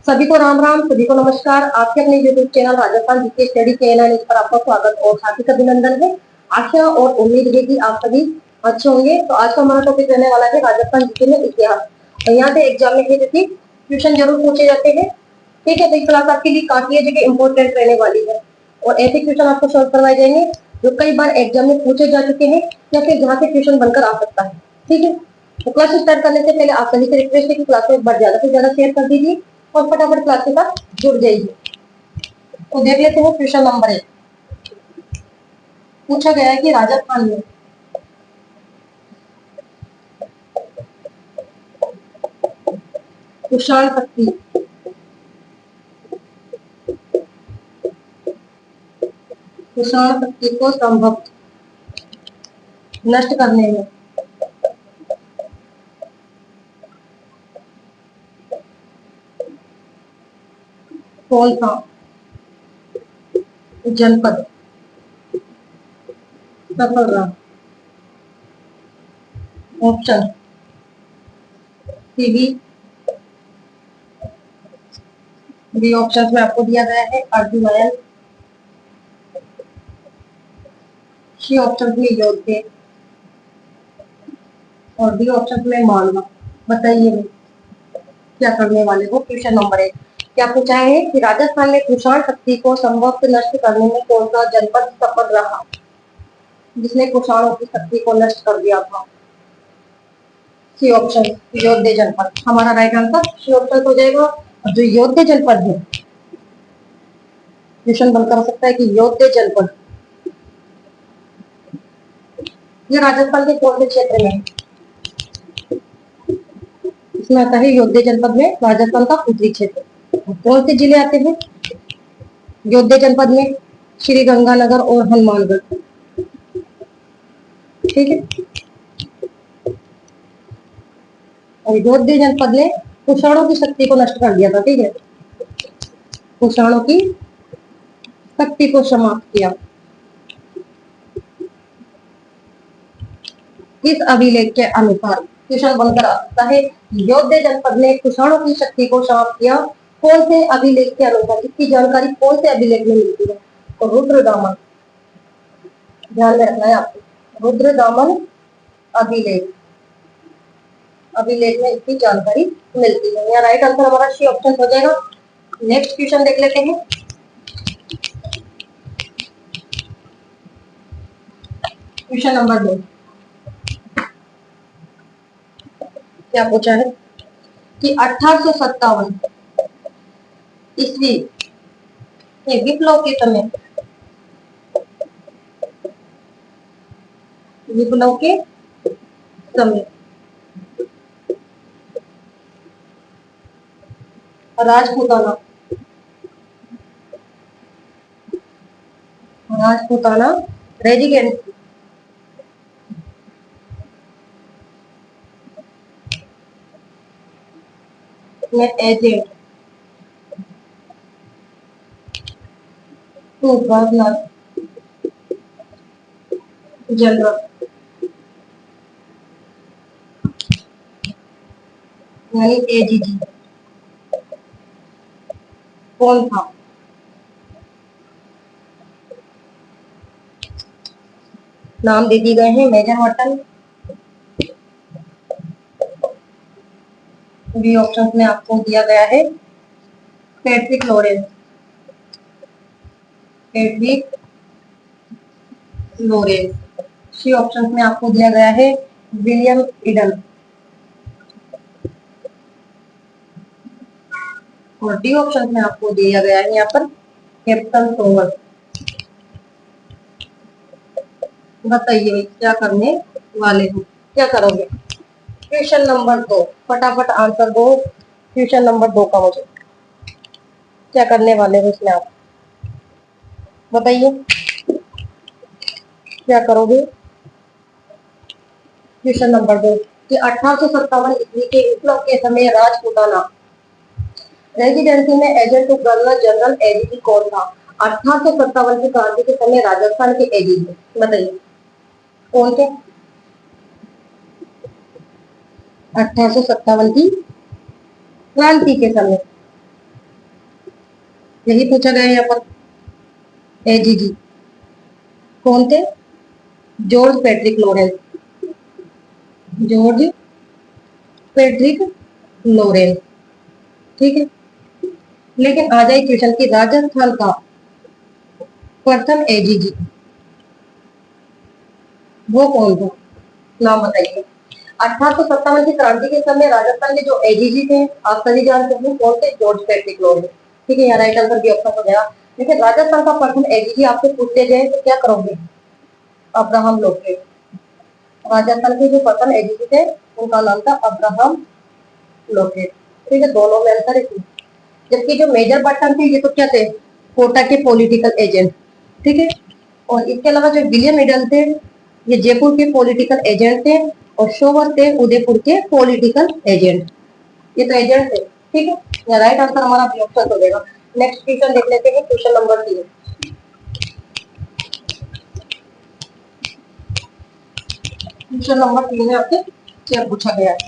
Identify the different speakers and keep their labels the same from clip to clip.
Speaker 1: सभी को राम राम, सभी को नमस्कार। आपके अपने YouTube channel Rajasthan GK study channel पर आपका स्वागत और हार्दिक अभिनंदन है। आशा और उम्मीद है कि आप सभी अच्छे होंगे। तो आज का हमारा टॉपिक रहने वाला है राजस्थान जीके में इतिहास। और यहाँ पे एग्जाम में क्वेश्चन जरूर पूछे जाते हैं। ठीक है, तो इस क्लास आपके लिए काफी जगह इंपॉर्टेंट रहने वाली है और ऐसे क्वेश्चन आपको सॉल्व करवाए जाएंगे जो कई बार एग्जाम में पूछे जा चुके हैं या फिर जहाँ से क्वेश्चन बनकर आ सकता है। ठीक है, तो क्लास स्टार्ट करने से पहले आप सभी से रिक्वेस्ट है कि क्लास को एक बार ज्यादा से ज्यादा शेयर कर दीजिए और फटाफट क्लास के साथ जुड़ जाइए। तो देख लेते हैं क्वेश्चन नंबर 1। पूछा गया है कि राजस्थान में कुषाण शक्ति को संभव नष्ट करने में कौन सा जनपद सफल रहा? ऑप्शन सी, बी ऑप्शन में आपको दिया गया है अर्जुनयन, सी ऑप्शन में योध्य और डी ऑप्शन में मालवा। बताइए क्या करने वाले हो। क्वेश्चन नंबर 1 क्या पूछा है कि राजस्थान में कुषाण शक्ति को संभवतः नष्ट करने में कौन सा जनपद सफल रहा, जिसने कुषाणों की शक्ति को नष्ट कर दिया था? सी ऑप्शन योध्य जनपद। हमारा राइट आंसर सी ऑप्शन हो जाएगा। और जो योध्य जनपद है, क्वेश्चन बनकर हो सकता है कि योध्य जनपद ये राजस्थान के कौन से क्षेत्र में? इसमें आता है योध्य जनपद में राजस्थान का उत्तरी क्षेत्र। कौन से जिले आते हैं योध्य जनपद में? श्री गंगानगर और हनुमानगढ़। ठीक है, और योध्य जनपद ने कुषाणों की शक्ति को नष्ट कर दिया था। ठीक है, कुषाणों की शक्ति को समाप्त किया। इस अभिलेख के अनुसार क्वेश्चन बनकर आता है योध्य जनपद ने कुषाणों की शक्ति को समाप्त किया। कौन से अभिलेख के अनुसार? इसकी जानकारी कौन से अभिलेख में मिलती है? तो रुद्रदामन, ध्यान में रखना है आपको, रुद्रदामन अभिलेख में इसकी जानकारी मिलती है। यहाँ राइट आंसर हमारा सी ऑप्शन हो जाएगा। नेक्स्ट क्वेश्चन देख लेते हैं। क्वेश्चन नंबर 2 क्या पूछा है कि 1857 ईस्वी के विप्लव के समय राजपूताना रेजिडेंसी में एजेंट टू गवर्नर जनरल यानी एजीजी कौन था? नाम दे दिए गए हैं मेजर हटन, बी ऑप्शन में आपको दिया गया है पैट्रिक लॉरेंस, सी ऑप्शन में आपको दिया गया है विलियम ईडन और डी ऑप्शन में आपको दिया गया है यहाँ पर कैप्टन सोवर। बताइए क्या करने वाले हो, क्या करोगे? क्वेश्चन नंबर 2 फटाफट आंसर दो। क्वेश्चन नंबर 2 का मुझे क्या करने वाले हो इसमें आप बताइए क्या करोगे? क्वेश्चन नंबर 2 कि 1857 ईस्वी के विप्लव के समय राजपूताना रेजिडेंसी में agent to governor general AGG कौन था? 1857 की क्रांति के समय राजस्थान के एजीजी बताइए कौन थे? 1857 की क्रांति के समय, यही पूछा गया यहाँ पर। एजीजी कौन थे? George Patrick Lawrence, George Patrick Lawrence, ठीक है। लेकिन आ जाए क्वेश्चन की राजस्थान का प्रथम एजीजी वो कौन था, नाम बताइए। 1857 की क्रांति के समय राजस्थान के जो एजीजी थे आप सभी जानते हैं कौन थे? जॉर्ज पैट्रिक लॉरेंस, ठीक है। यहाँ राइट आंसर भी ऑप्शन हो गया। लेकिन राजस्थान का प्रथम एजीजी आपसे पूछते जाए तो क्या करोगे? Abraham locate. राजस्थान के जो प्रथम एजीजी थे उनका नाम था अब्राहम लोकेट, ठीक है। दोनों में अंतर है। जबकि जो मेजर बटन थे ये तो क्या थे? कोटा के पॉलिटिकल एजेंट, ठीक है। और इसके अलावा जो विलियम एडल थे ये जयपुर के पॉलिटिकल एजेंट थे, और शोवर थे उदयपुर के पॉलिटिकल एजेंट। ये तो एजेंट थे, ठीक है। या राइट आंसर हमारा ऑप्शन हो जाएगा। नेक्स्ट क्वेश्चन देख लेते हैं, क्वेश्चन नंबर 3। क्वेश्चन नंबर 3 में आपसे क्या पूछा गया है?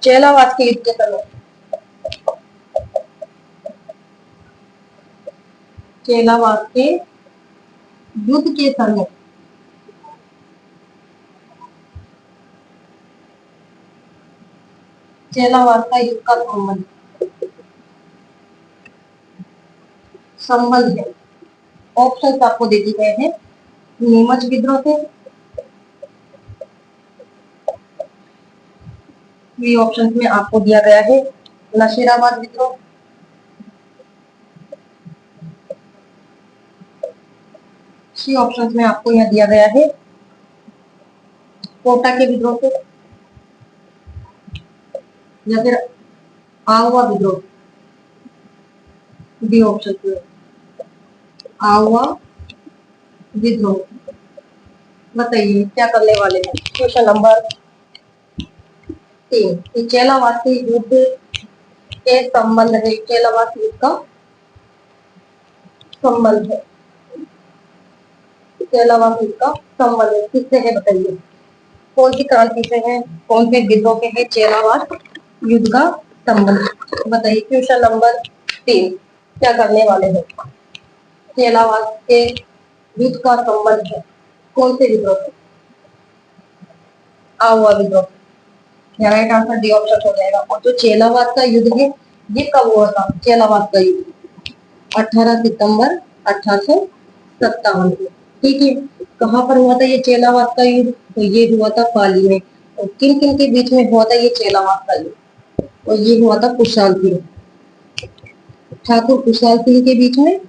Speaker 1: चेलावाद के युद्ध के समय, चेलावाद के युद्ध के समय चेलावाद का युद्ध का संबंध है। ऑप्शन आपको दे दिए गए हैं। नीमच विद्रोह थे, ये ऑप्शन में आपको दिया गया है। नशीराबाद विद्रोह, सी ऑप्शन में आपको यहाँ दिया गया है। कोटा के विद्रोह से, या फिर आहुआ विद्रोह, डी ऑप्शन में आहुआ विद्रोह। बताइए क्या करने वाले हैं। क्वेश्चन नंबर 3, चेलावाद के युद्ध के संबंध है। चेलावाद युद्ध का संबंध है, चेलावाद युद्ध का संबंध है किससे है बताइए। कौन सी क्रांति से है, कौन से विद्रोह के है चेलावाद युद्ध का संबंध बताइए। क्वेश्चन नंबर 3 क्या करने वाले हैं। चेलावाद के युद्ध का संबंध है कौन से विद्रोह से? आहुआ विद्रोह। राइट आंसर डी ऑप्शन हो जाएगा। और जो चेलावाद का युद्ध है ये कब हुआ था? चेलावाद का युद्ध 18 सितंबर 1857 को, ठीक है। कहाँ पर हुआ था ये चेलावाद का युद्ध? तो ये हुआ था पाली में। और किन किन के बीच में हुआ था ये चेलावाद का युद्ध? और ये हुआ था कुशाल सिंह, ठाकुर कुशाल सिंह के बीच में।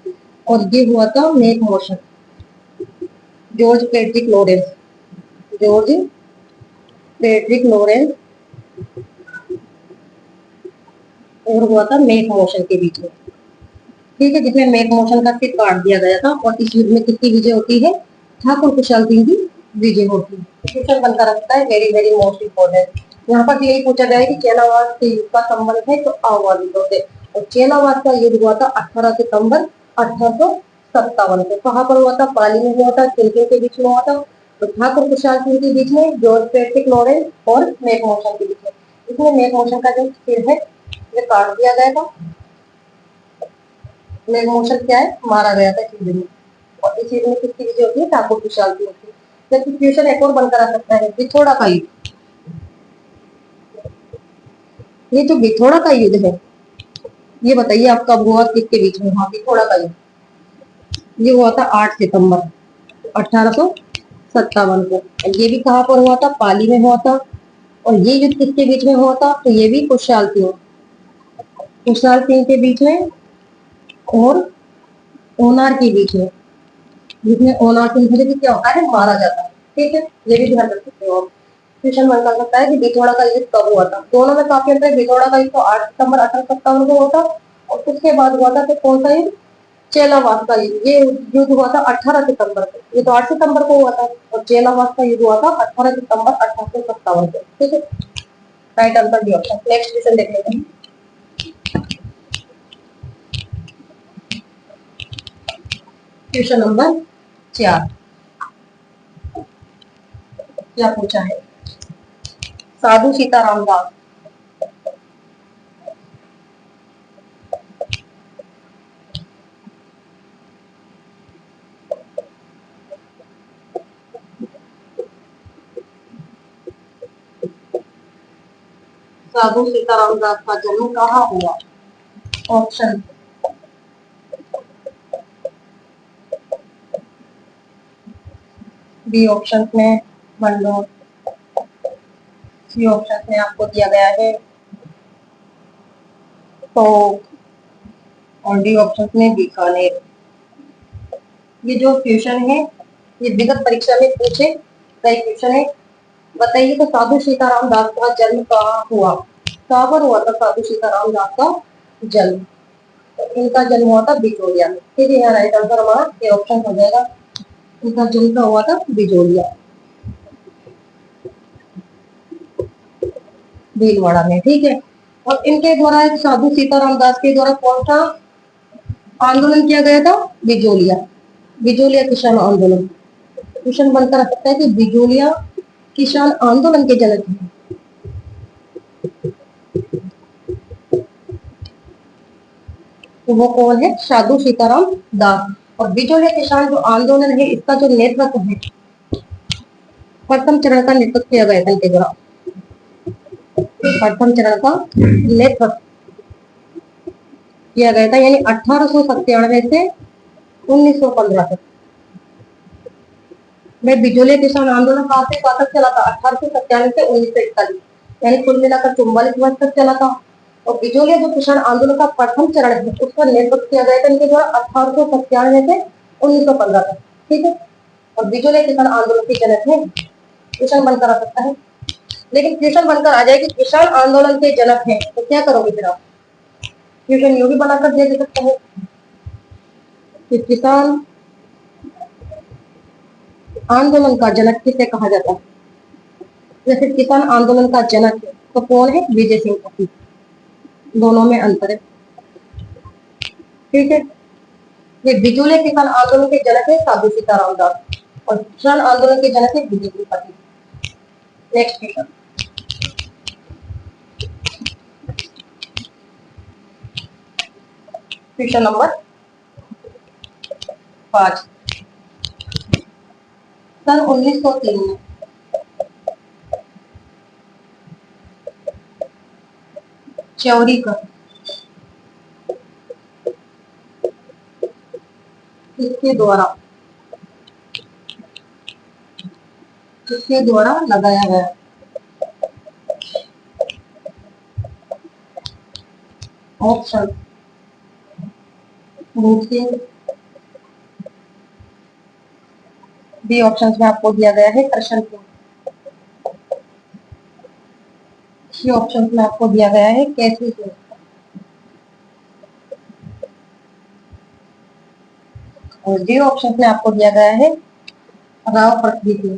Speaker 1: और ये हुआ था make motion, George Patrick Lawrence, George Patrick Lawrence और हुआ था मेक मोशन के बीच में, ठीक है। जिसमें मेक मोशन का सिर काट दिया गया था। और इस युद्ध में किसकी विजय होती है? ठाकुर कुशाल सिंह की विजय होती है। क्वेश्चन बनता रखता है वेरी वेरी मोस्ट इम्पोर्टेंट। यहाँ पर यही पूछा गया है कि चेलावाद के युद्ध का संबंध है तो आहुआ विद्रोह से। और चेलावाद का युद्ध हुआ था 18 सितंबर 1857 को। कहाँ पर हुआ था? पाली में हुआ था। किन किन के बीच में हुआ था? तो ठाकुर कुशाल सिंह के बीच में, जॉर्ज पैट्रिक लॉरेंस और मेक मोशन के बीच में। इसमें मेक मोशन का जो सिर है ये काट दिया गया था। मेक मोशन क्या है? मारा गया था इस युद्ध में। और इस युद्ध में किसकी विजय होती है? ठाकुर कुशाल सिंह की। जबकि क्वेश्चन एक और बनकर आ सकता है, बिथोड़ा का युद्ध। ये जो बिथोड़ा का युद्ध है ये बताइए आप कब हुआ, किसके बीच में हुआ बिथोड़ा का युद्ध? ये हुआ था 8 सितंबर 1857 को। ये भी कहाँ पर हुआ था? पाली में हुआ था। और ये युद्ध किसके बीच में हुआ था? तो ये भी कुशाल सिंह के बीच में और ओनार के बीच में, जिसमें ओनार सिंह भी क्या होता है? मारा जाता है, ठीक है। ये भी ध्यान रख सकते हो आप। क्वेश्चन बन कर सकता है कि बिथोड़ा का युद्ध कब हुआ था। दोनों में काफी अंतर है। बिथोड़ा का युद्ध तो 8 सितंबर 1857 को हुआ था। और उसके बाद हुआ था फिर कौन सा युद्ध? चेलावाद का युद्ध। ये युद्ध हुआ था 18 सितंबर को, ये तो 8 सितंबर को हुआ था। और चेलावाद का युद्ध हुआ था 18 सितंबर 1857 को, ठीक है। Right answer D option. Next question देख लेते हैं। क्वेश्चन नंबर 4, क्या पूछा है? साधु सीताराम दास। साधु सीताराम दास का जन्म कहाँ हुआ? ऑप्शन बी ऑप्शन में मंदसौर, सी ऑप्शन में आपको दिया गया है तो, और डी ऑप्शन में बीकानेर। ये जो क्वेश्चन है ये विगत परीक्षा में पूछे गए क्वेश्चन है। बताइए तो साधु सीताराम दास का जन्म कहाँ हुआ? कहाँ पर हुआ था साधु सीताराम दास का जन्म? तो इनका जन्म हुआ था बिजोलिया में। ठीक है, यहाँ राइट आंसर हमारा ए ऑप्शन हो जाएगा। इनका जन्म का हुआ था बिजोलिया, भीलवाड़ा में। ठीक है, और इनके द्वारा साधु सीताराम दास के द्वारा कौन सा आंदोलन किया गया था? बिजोलिया, बिजोलिया किसान आंदोलन। क्वेश्चन बनकर आ सकता है कि बिजोलिया किसान आंदोलन के जनक हैं। तो वो कौन है? साधु सीताराम दास। और बिजोलिया किसान जो आंदोलन है इसका जो नेतृत्व है, प्रथम चरण का नेतृत्व किया गया था इनके द्वारा। प्रथम चरण का नेतृत्व किया गया था, यानी 1897 से 1915 तक में बिजोलिया किसान आंदोलन कहाँ से कहाँ तक चला था? 1897 से 1941, यानी कुल मिलाकर 44 वर्ष तक चला था। और बिजोलिया जो किसान आंदोलन का प्रथम चरण है उसका नेतृत्व किया गया था इनके द्वारा 1897 से 1915 तक। ठीक है, और बिजोलिया किसान आंदोलन के जनक है। क्वेश्चन बनकर आ सकता है, लेकिन क्वेश्चन बनकर आ जाए कि किसान आंदोलन के जनक है तो क्या करोगे फिर आप? क्वेश्चन यू भी बनाकर दे सकते हैं कि किसान आंदोलन का जनक किसे कहा जाता है? जैसे किसान आंदोलन का जनक है तो कौन है? विजय सिंह कपूर। दोनों में अंतर है। ठीक है, ये बिजोलिया किसान आंदोलन के जनक है साधु सीताराम दास, और किसान आंदोलन के जनक है Vijay Singh Kapoor. Next question, question number 5। सन 1903 में चौरीकर किसके द्वारा लगाया गया? ऑप्शन रूप सिंह, बी ऑप्शन में आपको दिया गया है कृष्ण सिंह, सी ऑप्शन में आपको दिया गया है केसरी सिंह, और डी ऑप्शन में आपको दिया गया है राव पृथ्वी सिंह।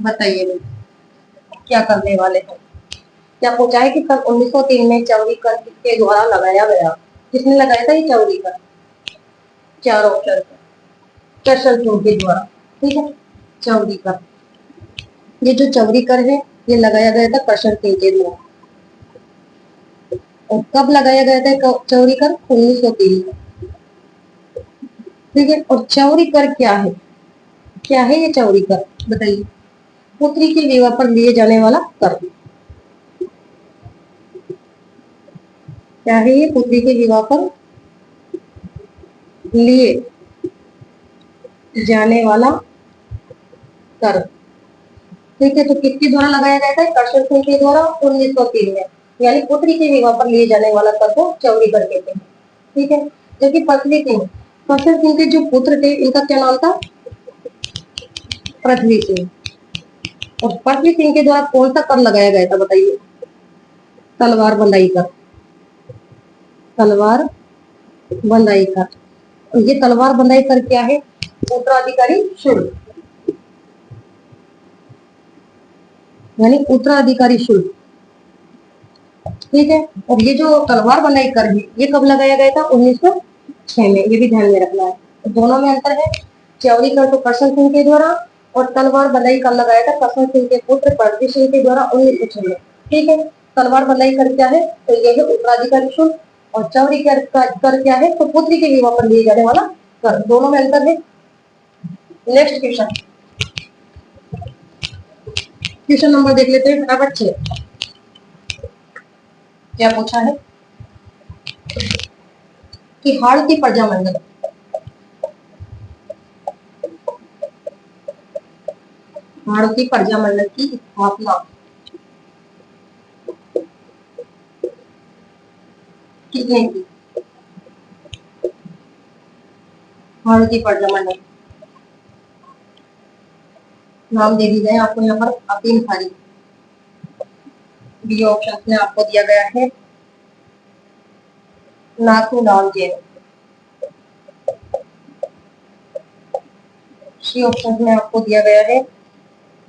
Speaker 1: बताइए क्या करने वाले हैं? क्या पूछा है कि सन 1903 में चौरीकर किसके द्वारा लगाया गया? किसने लगाया था ये चौरीकर? चार ऑप्शन कृष्ण सिंह के द्वारा। ठीक है, चौरीकर, ये जो चौरीकर है ये लगाया गया था कृष्ण सिंह के द्वारा। और कब लगाया गया था चौरीकर? 1903 में। ठीक है, और चौरीकर क्या है? क्या है ये चौरीकर? बताइए। पुत्री के विवाह पर लिए जाने वाला कर। क्या है ये? पुत्री के विवाह पर लिए जाने वाला कर। ठीक है, तो किसके द्वारा लगाया गया था? कृष्ण सिंह के द्वारा 1903 में, यानी पुत्री के विवाह पर लिए जाने वाला कर को चौरीकर कहते हैं। ठीक है, जबकि कृष्ण सिंह के जो पुत्र थे इनका क्या नाम था? पृथ्वी सिंह। और पृथ्वी सिंह के द्वारा कौन सा कर लगाया गया था? बताइए। तलवार बंदाई कर। तलवार बंदाई कर। ये तलवार बंदाई कर क्या है? उत्तराधिकारी शुल्क, यानी उत्तराधिकारी शुल्क। ठीक है, और ये जो तलवार बंदाई कर है ये कब लगाया गया था? 1906 में। ये भी ध्यान में रखना है। तो दोनों में अंतर है। च्योरी कर तो करशन सिंह के द्वारा, और तलवार बंदाई कर लगाया था करशन सिंह के पुत्र पृथ्वी सिंह के द्वारा 1906। ठीक है, तलवार बंदाई कर क्या है, तो ये है उत्तराधिकारी शुल्क, और चौरी कर क्या है, तो पुत्री के विवाह पर दिए जाने वाला कर। दोनों में अंतर है। नेक्स्ट क्वेश्चन, क्वेश्चन नंबर देख लेते हैं फटाफट से। क्या पूछा है कि हाड़ की प्रजामंडल, हाड़ की प्रजामंडल की स्थापना किसने की? हाड़ की प्रजामंडल नाम दे दी गए आपको यहाँ पर अफीम खारी। बी ऑप्शन में आपको दिया गया है नाथूलाल जैन। सी ऑप्शन में आपको दिया गया है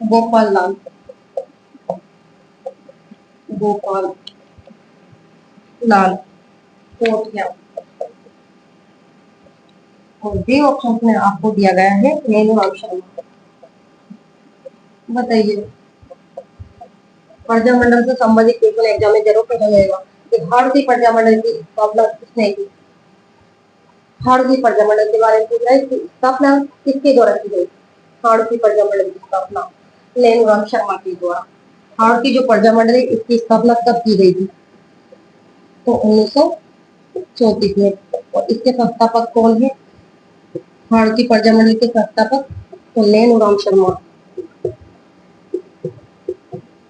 Speaker 1: गोपाल लाल, गोपाल लाल कोठिया। और डी ऑप्शन में आपको दिया गया है नेनुराम शर्मा। बताइए, प्रजामंडल से संबंधित क्वेश्चन एग्जाम में जरूर पूछा जाएगा कि भारतीय प्रजामंडल की स्थापना किसने की? भारतीय प्रजामंडल के बारे में पूछ रहा है कि स्थापना किसके द्वारा की गई? भारतीय प्रजामंडल की स्थापना नेनुराम शर्मा के द्वारा। भारतीय जो प्रजामंडल है इसकी स्थापना कब की गई थी? तो 1934 में। और इसके संस्थापक कौन है? भारतीय प्रजामंडल के संस्थापक तो नेनुराम शर्मा।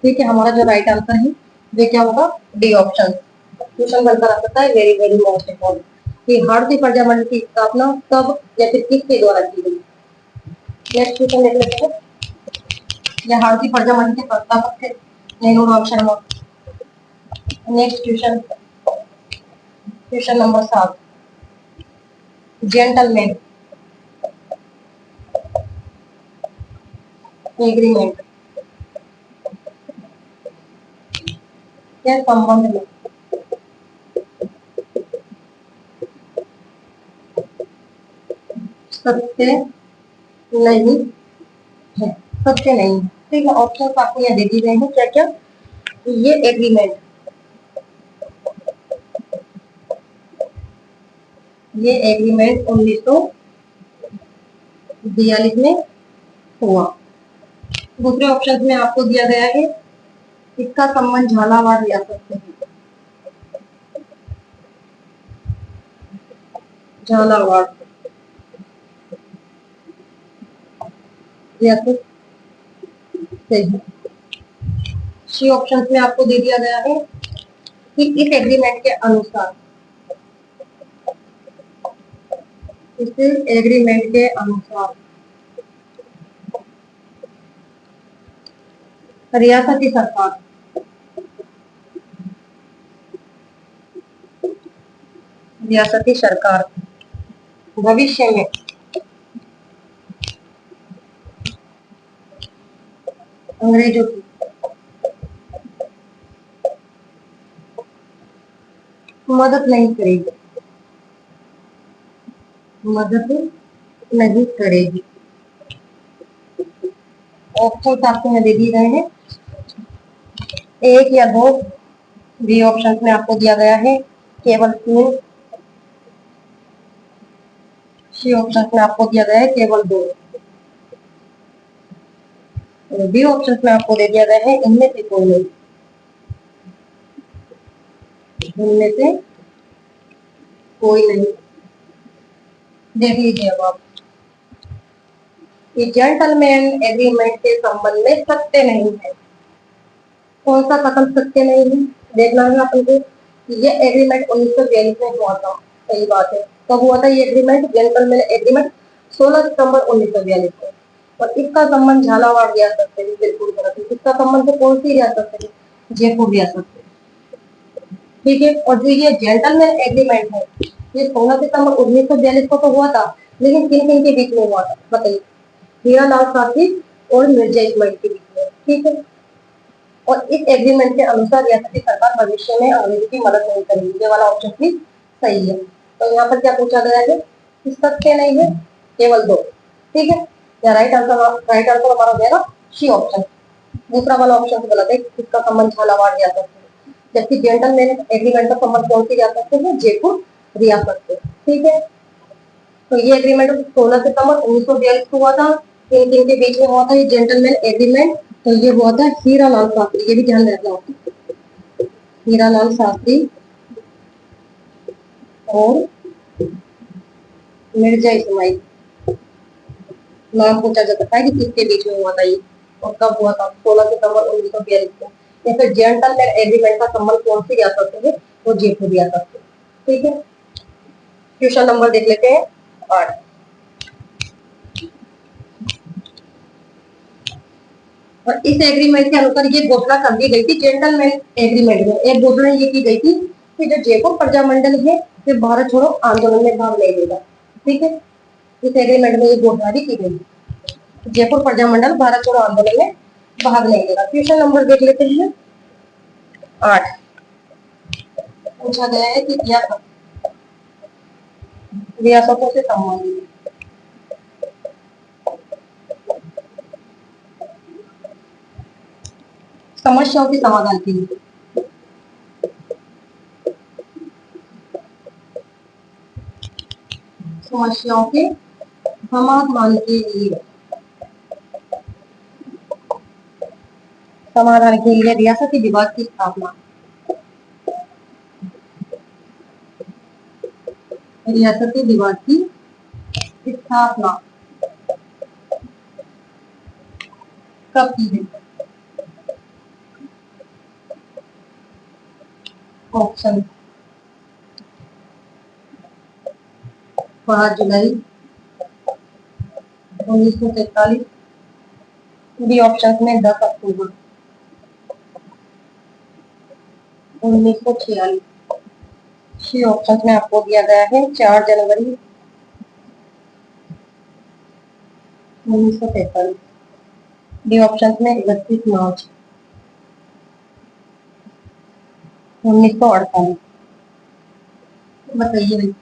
Speaker 1: ठीक है, हमारा जो राइट आंसर है वे क्या होगा? D option. क्वेश्चन बनकर आ सकता है, वेरी वेरी मोस्ट इम्पोर्टेंट, कि भारतीय प्रजामंडल की स्थापना कब या फिर किसके द्वारा की गई? नेक्स्ट क्वेश्चन देख लेते हैं। यह भारतीय प्रजामंडल के संस्थापक थे Nenuram Sharma. Next question, question number 7, gentleman agreement के संबंध में सत्य नहीं है, सत्य नहीं है। ठीक है, ऑप्शन आपको यहाँ दे दी गए हैं क्या क्या। ये एग्रीमेंट, ये एग्रीमेंट 1942 में हुआ। दूसरे ऑप्शन में आपको दिया गया है इसका संबंध झालावाड़ रियासत से है, झालावाड़ रियासत से है। सी ऑप्शन में आपको दे दिया गया है कि इस एग्रीमेंट के अनुसार, इस एग्रीमेंट के अनुसार रियासती सरकार, रियासती सरकार भविष्य में अंग्रेजों की मदद नहीं करेगी, मदद नहीं करेगी। ऑप्शन आपको मैं दे दिए गए हैं, एक या दो। बी ऑप्शन में आपको दिया गया है केवल 3। सी ऑप्शन में आपको दिया गया है केवल 2। डी ऑप्शन में आपको दे दिया गया है इनमें से कोई नहीं, इनमें से कोई नहीं। देख लीजिए अब आप, ये जेंटलमैन एग्रीमेंट के संबंध में सत्य नहीं है। कौन सा कथन सत्य नहीं है देखना है आपको। ये एग्रीमेंट 1942 में हुआ था, सही बात है। कब हुआ था ये एग्रीमेंट? जेंटलमैन एग्रीमेंट 16 सितंबर 1942 को। और इसका संबंध झालावाड़ रियासत से भी बिल्कुल गलत है। इसका संबंध कौन सी रियासत से? जयपुर रियासत से। ठीक है, और जो ये जेंटलमैन एग्रीमेंट है ये 16 सितंबर 1942 को तो हुआ था, लेकिन किन किन के बीच में हुआ था बताइए? हीरालाल शास्त्री और मिर्जा इस्माइल के बीच में। ठीक है, और इस एग्रीमेंट के अनुसार रियासती सरकार भविष्य में अंग्रेजों की मदद नहीं करेगी। ये वाला ऑप्शन भी सही है। तो यहाँ पर क्या पूछा गया है कि सत्य नहीं है, केवल 2। ठीक है, या राइट आंसर हमारा हो जाएगा सी ऑप्शन। दूसरा वाला ऑप्शन गलत है, इसका संबंध झालावाड़ रियासत से, जबकि जेंटलमैन एग्रीमेंट का संबंध कौन सी रियासत से है, जयपुर रियासत से। ठीक है, तो ये एग्रीमेंट 16 सितंबर 1942 को हुआ था। किन किन के बीच में हुआ था ये जेंटलमैन एग्रीमेंट, तो ये हुआ था हीरालाल शास्त्री, ये भी ध्यान रखना होगा, हीरालाल शास्त्री और मिर्जा इस्माइल। नाम पूछा जा सकता है कि किसके बीच में हुआ था ये और कब हुआ था, 16 सितंबर 1942 को। या फिर जेंटलमैन एग्रीमेंट का संबंध कौन सी रियासत से है, वो जयपुर रियासत से। ठीक है, क्वेश्चन नंबर देख लेते हैं 8। और इस एग्रीमेंट के अनुसार ये घोषणा कर दी गई थी, जेंटलमैन एग्रीमेंट में एक घोषणा ये की गई थी कि जो जयपुर प्रजामंडल है ये भारत छोड़ो आंदोलन में भाग नहीं लेगा। ठीक है, इस एग्रीमेंट में ये घोषणा भी की गई, जयपुर प्रजामंडल भारत छोड़ो आंदोलन में भाग नहीं लेगा। क्वेश्चन नंबर देख लेते हैं 8। पूछा गया है कि रियासतों से संबंधित समस्याओं के समाधान के लिए, समस्याओं के समाधान के लिए, समाधान के लिए रियासती विभाग की स्थापना, रियासती विभाग की स्थापना कब की गई? ऑप्शन 5 जुलाई 1943, बी ऑप्शन में 10 अक्टूबर 1946, सी ऑप्शन में आपको दिया गया है 4 जनवरी 1943, डी ऑप्शन में 31 मार्च 1948। बताइए भाई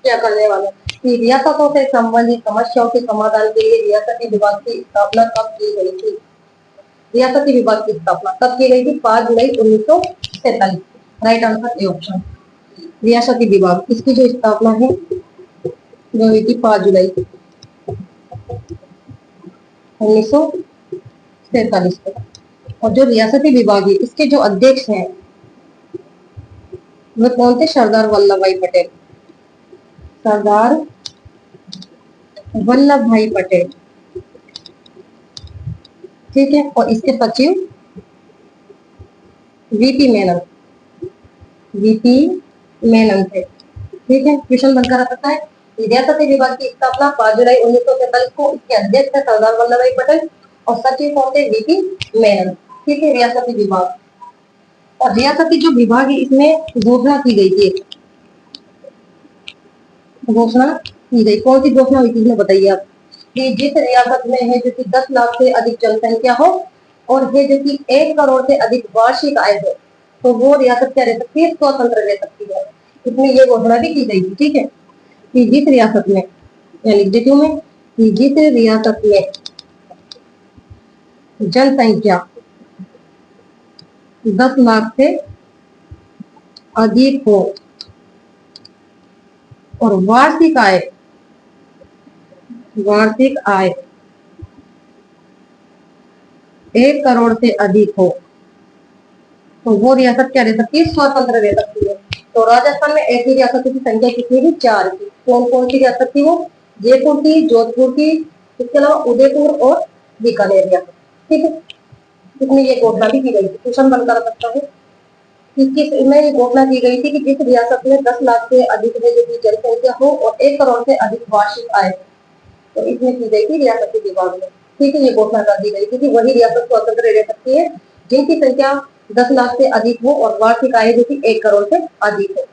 Speaker 1: क्या करने वाले, रियासतों से संबंधित समस्याओं के समाधान के लिए रियासती विभाग की स्थापना कब की गई थी? रियासती विभाग की स्थापना कब की गई थी? 5 जुलाई 1947, राइट आंसर ए ऑप्शन। रियासती विभाग इसकी जो स्थापना है जो हुई थी 5 जुलाई 1947 को। और जो रियासती विभाग है इसके जो अध्यक्ष हैं वो कौन थे? सरदार वल्लभ भाई पटेल, सरदार वल्लभ भाई पटेल। ठीक है, और इसके सचिव वीपी मेनन, वीपी मेनन थे। ठीक है, क्वेश्चन बनकर आ सकता है रियासती विभाग की स्थापना 5 जुलाई 1947 को, इसके अध्यक्ष थे सरदार वल्लभ भाई पटेल और सचिव कौन थे? वीपी मेनन। ठीक है, रियासती विभाग। और रियासती जो विभाग है इसमें घोषणा की गई थी, घोषणा की गई, कौन सी घोषणा हुई थी बताइए आप? कि जिस रियासत में है जो कि 10 लाख से अधिक जनसंख्या हो और है जो कि 1 करोड़ से अधिक वार्षिक आय हो, तो वो रियासत क्या रह सकती है? स्वतंत्र रह सकती है। इसमें ये घोषणा भी की गई थी। ठीक है, कि जिस रियासत में, या लिख देती हूँ मैं, कि जिस रियासत में जनसंख्या 10 लाख से अधिक हो और वार्षिक आय 1 करोड़ से अधिक हो, तो वो रियासत क्या रह सकती है? स्वतंत्र रह सकती है। तो राजस्थान में ऐसी रियासतों की संख्या कितनी थी? 4 की। कौन कौन सी रियासत थी वो? जयपुर की, जोधपुर की, इसके अलावा उदयपुर और बीकानेर रियासत। ठीक है, इसमें ये घोषणा भी की गई थी। क्वेश्चन बनकर सकता है कि किसमें ये घोषणा की गई थी कि जिस रियासत में 10 लाख से अधिक है जो जनसंख्या हो और 1 करोड़ से अधिक वार्षिक आय, तो इसमें की गई थी रियासती विभाग में। ठीक है, ये घोषणा कर दी गई थी कि वही रियासत स्वतंत्र रह सकती है जिनकी संख्या 10 लाख से अधिक हो और वार्षिक आय जो कि 1 करोड़ से अधिक हो।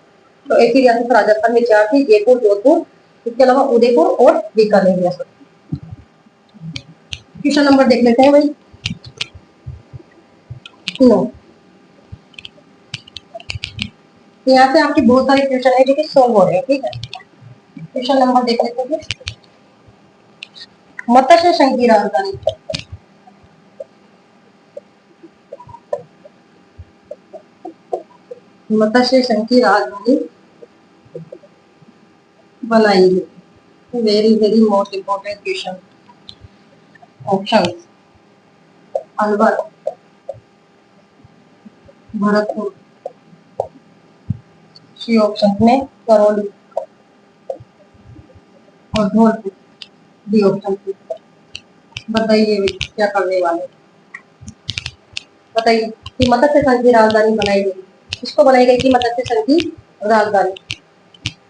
Speaker 1: तो ऐसी रियासत राजस्थान में 4 थी, जयपुर, जोधपुर, इसके अलावा उदयपुर और बीकानेर रियासत। क्वेश्चन नंबर देख लेते हैं भाई 9। यहाँ से आपके बहुत सारे क्वेश्चन है जो कि सोल्व हो रहे हैं। ठीक है, क्वेश्चन नंबर देख लेते हैं मत्स्य संघ की राजधानी, मत्स्य संघ की राजधानी बनाई गई। Very very most important question. Option Alwar, Bharatpur, C option में करौली और धौलपुर, डी ऑप्शन में। बताइए क्या करने वाले, बताइए कि मत्स्य संघ की राजधानी बनाई गई, किसको बनाई गई थी मत्स्य संघ की राजधानी?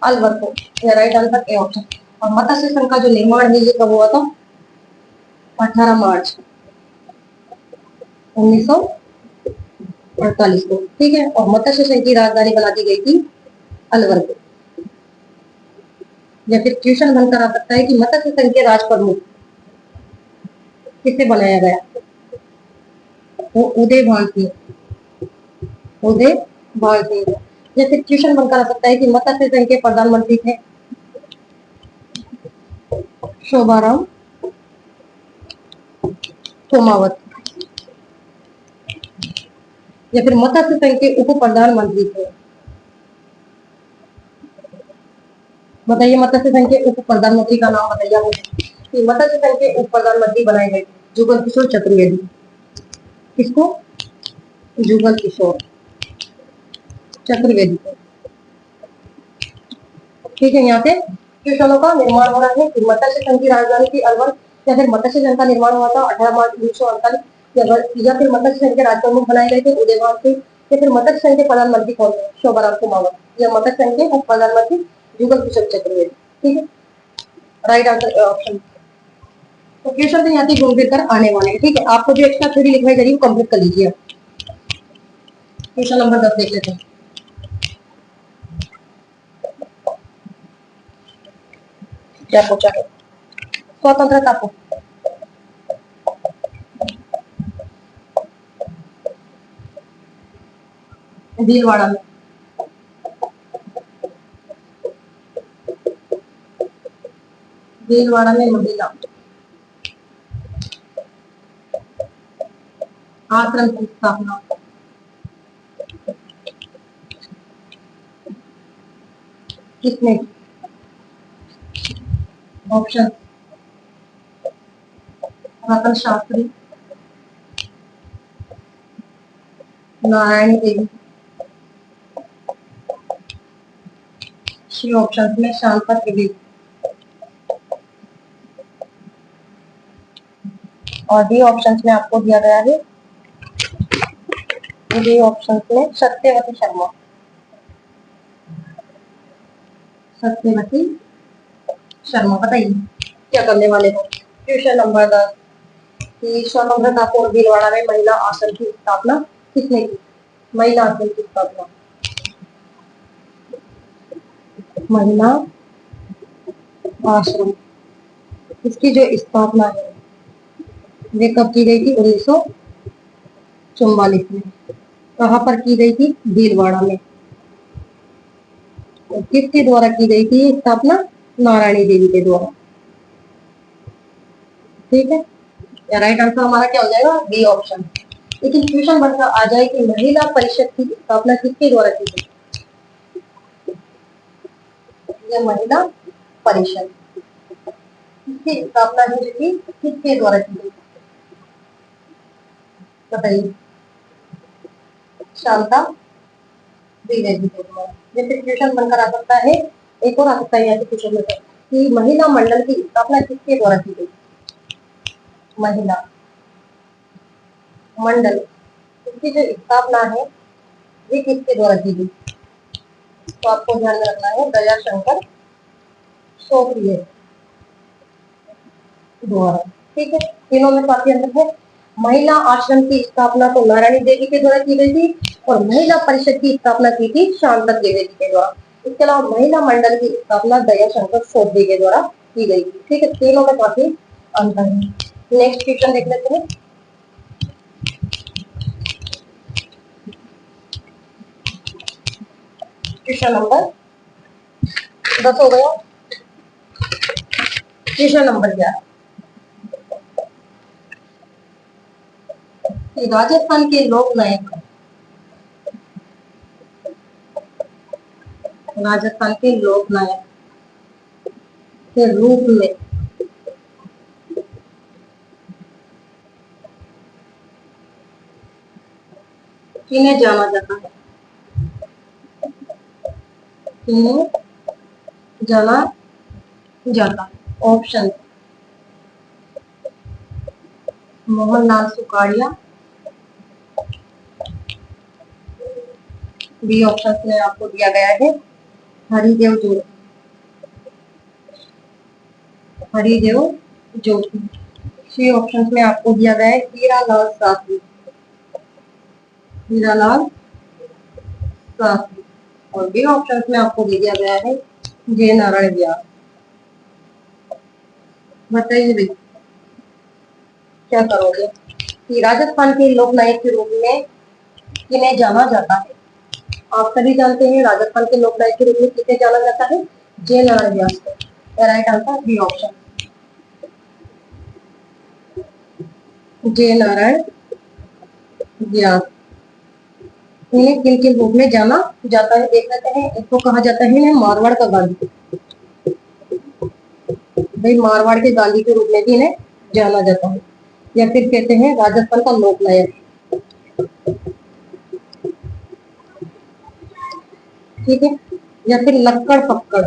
Speaker 1: अलवर को। या राइट आंसर ए ऑप्शन। और मत्स्य संघ का जो निर्माण है ये कब हुआ था? 18 मार्च 1948 को, ठीक है। और मत्स्य संघ की राजधानी बना दी गई थी अलवर को। या फिर क्वेश्चन बनकर आ सकता है कि मत्स्य संघ के राज प्रमुख किसे बनाया गया? वो उदय भान सिंह, उदय भान सिंह। या फिर क्वेश्चन बनकर आ सकता है कि मत्स्य संघ के प्रधानमंत्री थे शोभाराम सोमावत। या फिर मत्स्य संघ के उप प्रधानमंत्री थे, बताइए मत्स्य संघ के उप प्रधानमंत्री का नाम बताइए मुझे कि मत्स्य संघ के उप प्रधानमंत्री बनाए गए जुगल किशोर चतुर्वेदी। किसको? जुगल किशोर चतुर्वेदी को, ठीक है। यहाँ पे क्वेश्चनों का निर्माण हो रहा है कि मत्स्य संघ की राजधानी थी अलवर, या फिर मत्स्य संघ का निर्माण हुआ था 18 मार्च 1948, या फिर मत्स्य संघ के राज प्रमुख बनाए गए थे उदयभान सिंह, या फिर मत्स्य संघ के प्रधानमंत्री कौन थे? शोभाराम कुमावत, या मत्स्य संघ के उप प्रधानमंत्री जुगल किशोर चतुर्वेदी, ठीक है। Right answer option. तो क्वेश्चन तो यहाँ से घूम फिर कर आने वाले हैं, ठीक है। आपको जो एक्स्ट्रा थ्योरी लिखवाई जा रही है वो कंप्लीट कर लीजिए। क्वेश्चन नंबर 10 देख लेते हैं। क्या पूछा है? स्वतंत्रता को भीलवाड़ा में, भीलवाड़ा में महिला आश्रम की स्थापना किसने की? ऑप्शन रतन शास्त्री, नारायणी देवी, सी ऑप्शन में शांता त्रिवेदी, और डी ऑप्शन में आपको दिया गया है, डी ऑप्शन में सत्यवती शर्मा, सत्यवती शर्मा। बताइए क्या करने वाले हो। क्वेश्चन नंबर 10 कि स्वतंत्रता पूर्व भीलवाड़ा में महिला आश्रम की स्थापना किसने की? महिला आश्रम की स्थापना, महिला आश्रम, इसकी जो स्थापना है वे कब की गई थी? 1944 में। कहाँ पर की गई थी? भीलवाड़ा में। तो किसके द्वारा की गई थी स्थापना? नारायणी देवी के द्वारा, ठीक है। या राइट आंसर हमारा क्या हो जाएगा? B option. लेकिन क्वेश्चन बनकर आ जाए कि महिला परिषद की स्थापना किसके द्वारा की गई? यह महिला परिषद की स्थापना जो थी किसके द्वारा की गई? बताइए। शांता द्विवेदी के द्वारा। जैसे क्वेश्चन बनकर आ सकता है, एक और आ सकता है यहाँ से क्वेश्चन में कि महिला मंडल की स्थापना किसके द्वारा की गई? महिला मंडल, इसकी जो स्थापना है ये किसके द्वारा की गई? तो आपको ध्यान में रखना है दया शंकर सोप्रिय द्वारा, ठीक है। तीनों में काफी अंतर है। महिला आश्रम की स्थापना तो नारायणी देवी के द्वारा की गई थी और महिला परिषद की स्थापना की थी शांता द्विवेदी के द्वारा। इसके अलावा महिला मंडल की स्थापना दया शंकर सोप्रिय के द्वारा की गई थी, ठीक है। तीनों में काफी अंतर है। नेक्स्ट क्वेश्चन देख लेते हैं। क्वेश्चन नंबर 10 हो गया। क्वेश्चन नंबर 11 राजस्थान के लोक नायक, राजस्थान के लोक नायक के रूप में किन्हें जाना जाता है? किन्हें जाना जाता है? Option: Mohanlal Sukhadia, B option में आपको दिया गया है हरिदेव जोशी, हरिदेव जोशी। सी ऑप्शन में आपको दिया गया है हीरालाल शास्त्री, हीरालाल शास्त्री। और बी ऑप्शन में आपको दे दिया गया है जय नारायण व्यास। बताइए भाई क्या करोगे कि राजस्थान के लोक नायक के रूप में किन्हें जाना जाता है? आप सभी जानते हैं राजस्थान के लोक नायक के रूप में किसे जाना जाता है? जय नारायण व्यास को। राइट आंसर बी ऑप्शन, जय नारायण व्यास। इन्हें किन के रूप में जाना जाता है देख लेते हैं। इसको कहा जाता है मारवाड़ का गांधी, भाई मारवाड़ के गांधी के रूप में भी इन्हें जाना जाता है, या फिर कहते हैं राजस्थान का लोक नायक। ठीक है, या फिर लक्कड़ पक्कड़,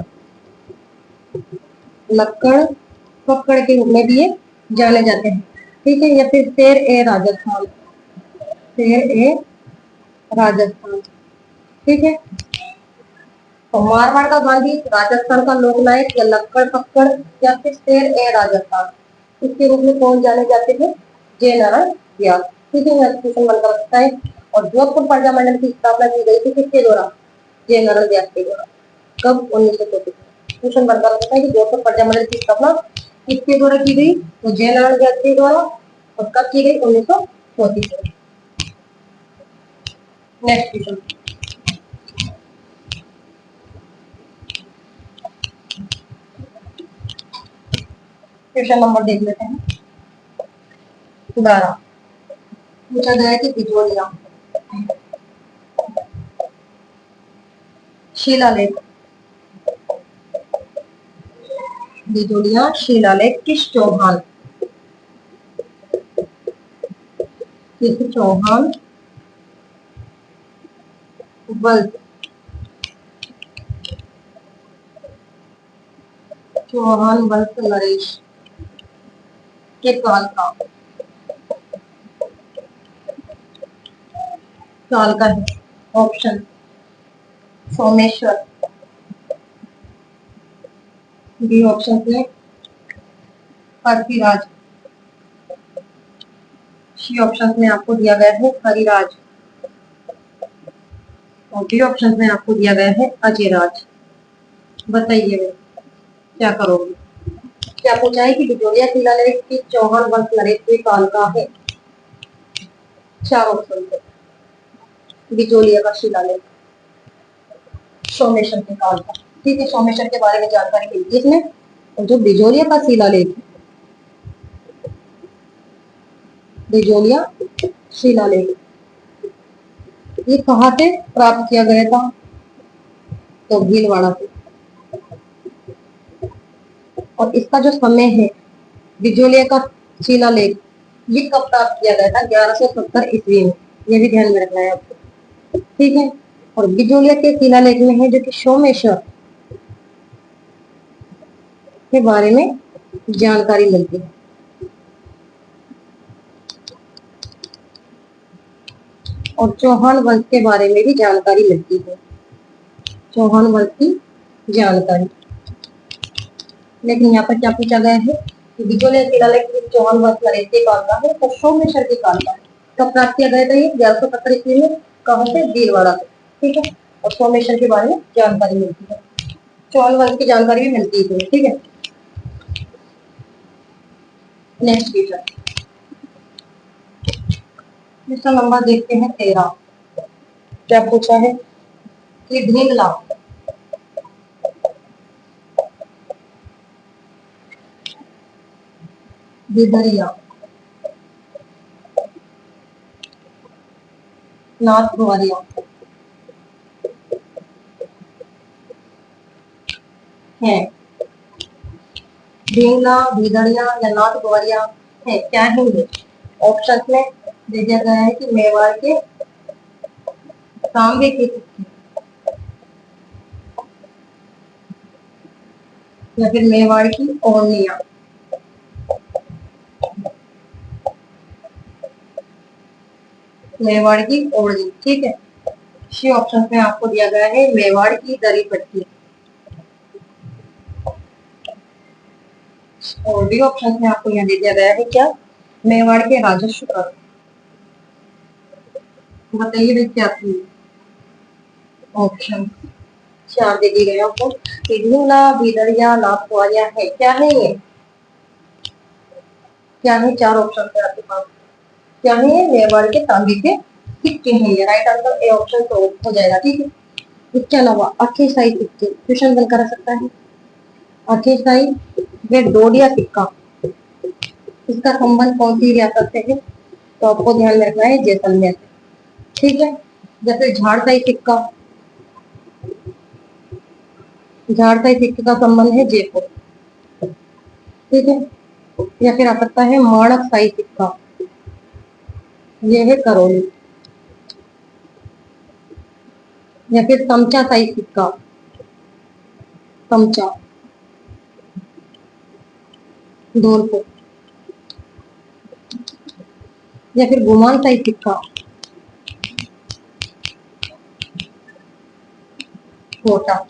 Speaker 1: लक्कड़ पक्कड़ के रूप में भी ये जाने जाते हैं। ठीक है, या फिर शेर ए राजस्थान, शेर ए राजस्थान। ठीक है, तो मारवाड़ का गांधी, राजस्थान का लोकनायक, या लक्कड़ पक्कड़, या फिर शेर ए राजस्थान, इसके रूप में कौन जाने जाते हैं? जय नारायण व्यास। ठीक है, क्वेश्चन बनकर रखता है। और जोधपुर प्रजामंडल की स्थापना की गई थी किसके द्वारा? जय नारायण व्यास के द्वारा। कब? 1934। क्वेश्चन बनकर रखता है कि जोधपुर प्रजामंडल की स्थापना किसके द्वारा की गई? तो जय नारायण व्यास के द्वारा। और कब की गई? 1934। नेक्स्ट क्वेश्चन, क्वेश्चन नंबर देख लेते हैं 12। पूछा गया है कि बिजोलिया शिलालेख, बिजोलिया शिलालेख किस चौहान, किस चौहान वंश, चौहान वंश नरेश के काल का, काल का है? ऑप्शन: सोमेश्वर, बी ऑप्शन में पृथ्वीराज, सी ऑप्शन में आपको दिया गया है हरिराज, और डी ऑप्शन में आपको दिया गया है अजयराज। बताइए क्या करोगे? क्या पूछा है कि बिजोलिया शिलालेख की चौहान वंश नरेश के काल का है? चार ऑप्शन थे। बिजोलिया का शिलालेख सोमेश्वर के काल का। ठीक है, सोमेश्वर के बारे में जानकारी मिलती है इसमें। और जो बिजोलिया का शिलालेख, बिजोलिया शिलालेख, ये कहाँ से प्राप्त किया गया था? तो भीलवाड़ा से। और इसका जो समय है बिजोलिया का शिलालेख, ये कब प्राप्त किया गया था? 1170 ईस्वी में। ये भी ध्यान में रखना है आपको। ठीक है, और बिजोलिया के शिलालेख में है जो कि सोमेश्वर के बारे में जानकारी मिलती है। और चौहान वंश के बारे में भी जानकारी मिलती है, चौहान वंश की जानकारी। लेकिन यहाँ पर क्या पूछा गया है कि बिजोलिया शिलालेख चौहान वंश नरेश के काल का है, तो सोमेश्वर के काल का है। कब प्राप्त किया गया था? ये 1170 ईस्वी में। कहाँ से? भीलवाड़ा से। ठीक है, और सोमेश्वर के बारे में जानकारी मिलती है, चौहान वंश की जानकारी भी मिलती है। ठीक है, नेक्स्ट क्वेश्चन, क्वेश्चन नंबर देखते हैं 13। क्या पूछा है कि ढींगला बिदरिया नाथ द्वारिया है। ढींगला, भीदड़िया या नाथ द्वारिया है, क्या है ये? ऑप्शन में दे दिया गया है कि मेवाड़ के तांबे के सिक्के, या फिर मेवाड़ की ओढ़निया। मेवाड़ की ओढ़नी, ठीक है। सी ऑप्शन में आपको दिया गया है मेवाड़ की दरी पट्टी। और डी ऑप्शन में आपको यहाँ दे दिया गया है क्या? मेवाड़ के राजस्व कर। बताइए भाई क्या थी ऑप्शन? चार दे दिए गए आपको। ढींगला, भीदड़िया, नाथ द्वारिया है, क्या है ये? क्या है? चार ऑप्शन है आपके पास। क्या है ये? मेवाड़ के तांबे के सिक्के हैं ये। राइट आंसर ए ऑप्शन तो हो जाएगा, ठीक है। इसके अलावा अठेसाई सिक्के क्वेश्चन बनकर आ सकता है। अठेसाई वे डोडिया सिक्का, इसका संबंध कौन सी रियासत से है? तो आपको ध्यान में रखना है जैसलमेर से, ठीक है। जैसे झाड़साई सिक्का, झाड़साई सिक्के का संबंध है जयपुर, ठीक है। या फिर आ सकता है माणक शाही सिक्का, यह है करौली। या फिर तमचा शाही सिक्का, तमचा धौलपुर। या फिर गुमान शाही सिक्का, कोटा।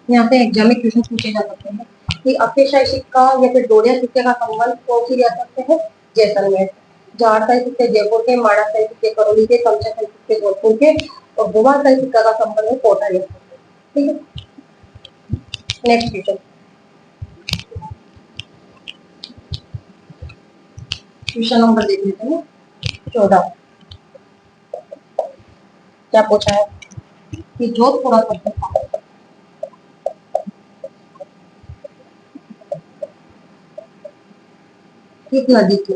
Speaker 1: यहाँ पे एग्जाम में क्वेश्चन पूछे जा सकते हैं कि अक्षयशाही सिक्का या फिर डोरिया सिक्के का संबंध कौन सी रियासत से है? जैसलमेर। झाड़साई सिक्के जयपुर के, माणकशाही सिक्के करौली के, तमचाशाही सिक्के जोधपुर के, और गुमाशाही सिक्का का संबंध है कोटा रियासत से, ठीक है। नेक्स्ट क्वेश्चन, क्वेश्चन नंबर देख लेते हैं 14। क्या पूछा है कि जोधपुरा सभ्यता किस नदी के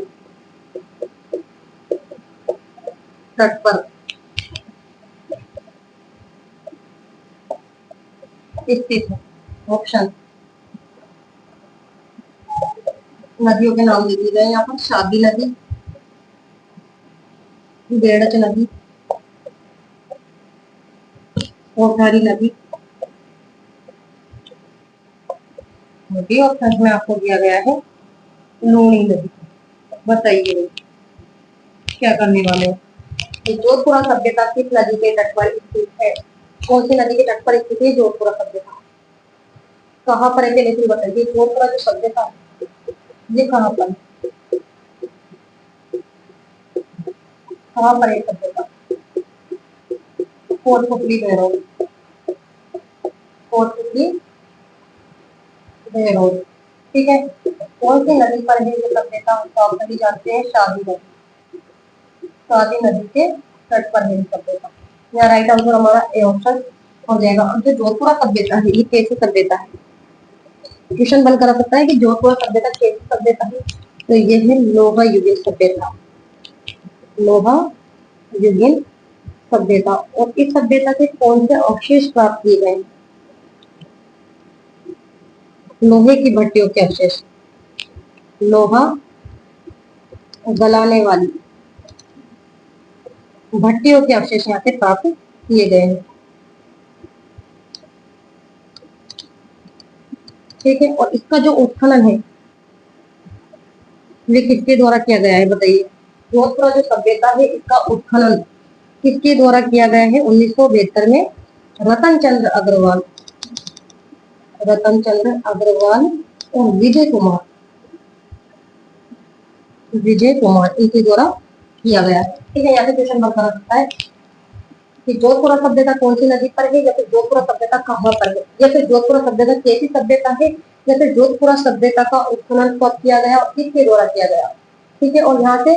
Speaker 1: तट पर स्थित है? ऑप्शन नदियों के नाम लिखे गए यहाँ पर। शादी नदी, बेड़च नदी, कोठारी नदी। बी ऑप्शन में आपको दिया गया है लूणी नदी। बताइए क्या करने वाले हो? जोधपुरा सभ्यता किस नदी के तट पर स्थित है? कौन सी नदी के तट पर स्थित है जोधपुरा सभ्यता? कहाँ पर है लेकिन बताइए, जोधपुरा जो सभ्यता है ये कहाँ पर है? कहाँ पर है सभ्यता? कोटपुतली बहरोड, कोटपुतली बहरोड, ठीक है। कौन सी नदी पर है जो सभ्यता? उसका ऑप्शन भी जानते हैं, शादी नदी। शादी नदी के तट पर है सभ्यता। यहाँ राइट आंसर हमारा ए ऑप्शन हो जाएगा। अब जो जोधपुरा सभ्यता है ये कैसी सभ्यता है? क्वेश्चन बनकर आ सकता है कि जोधपुरा सभ्यता कैसी सभ्यता है? तो ये है लोहा युगीन सभ्यता। लोहा युगीन सभ्यता। और इस सभ्यता के कौन से अवशेष प्राप्त किए गए? लोहे की भट्टियों के अवशेष, लोहा गलाने वाली भट्टियों के अवशेष यहाँ से प्राप्त किए गए हैं, ठीक है। और इसका जो उत्खनन है ये किसके द्वारा किया गया है? बताइए। जोधपुरा जो सभ्यता है इसका उत्खनन किसके द्वारा किया गया है? 1972 में रतन चंद्र अग्रवाल, रतन चंद्र अग्रवाल और विजय कुमार इनके द्वारा किया गया, ठीक है। यहाँ से क्वेश्चन बनता रहता है कि जोधपुरा सभ्यता कौन सी नदी पर है, या फिर जोधपुरा सभ्यता कहाँ पर है, या फिर जोधपुरा सभ्यता कैसी सभ्यता है, या फिर जोधपुरा सभ्यता का उत्खनन कब किया गया और किसके द्वारा किया गया, ठीक है। और यहाँ से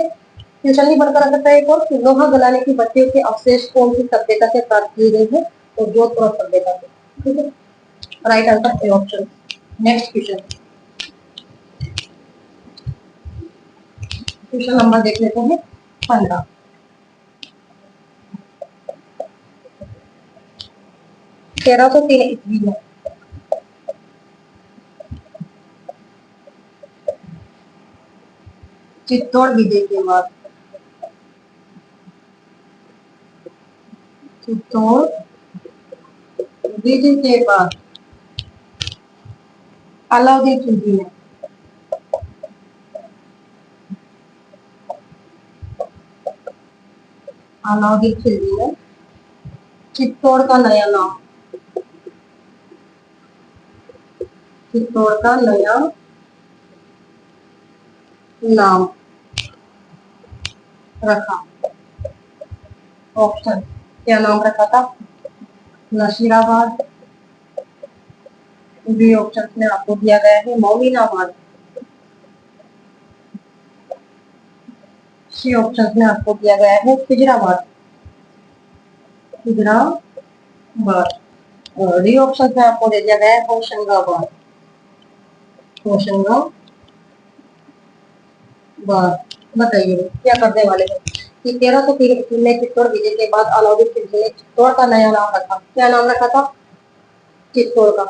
Speaker 1: क्वेश्चन भी बनकर आ सकता है एक और, लोहा गलाने की भट्टियों के अवशेष कौन सी सभ्यता से प्राप्त किए गए हैं? तो जोधपुरा सभ्यता से, ठीक है। Right answer A option. Next question, question number देख लेते हैं 15। 1303 ईस्वी में चित्तौड़ विजय के बाद, चित्तौड़ विजय के बाद अलाउद्दीन खिलजी ने अलाउद्दीन खिलजी ने चित्तौड़ का नया नाम, चित्तौड़ का नया नाम रखा। ऑप्शन, क्या नाम रखा था? नशीराबाद। बी ऑप्शन में आपको दिया गया है मोमिनाबाद। सी ऑप्शन में आपको दिया गया है खिजराबाद, खिजराबाद। और डी ऑप्शन में आपको दे दिया गया है होशंगाबाद, होशंगाबाद। बताइए क्या करने वाले हैं कि 1303 ईस्वी में चित्तौड़ विजय के बाद अलाउद्दीन खिलजी ने चित्तौड़ का नया नाम रखा। क्या नाम रखा था? चित्तौड़ का।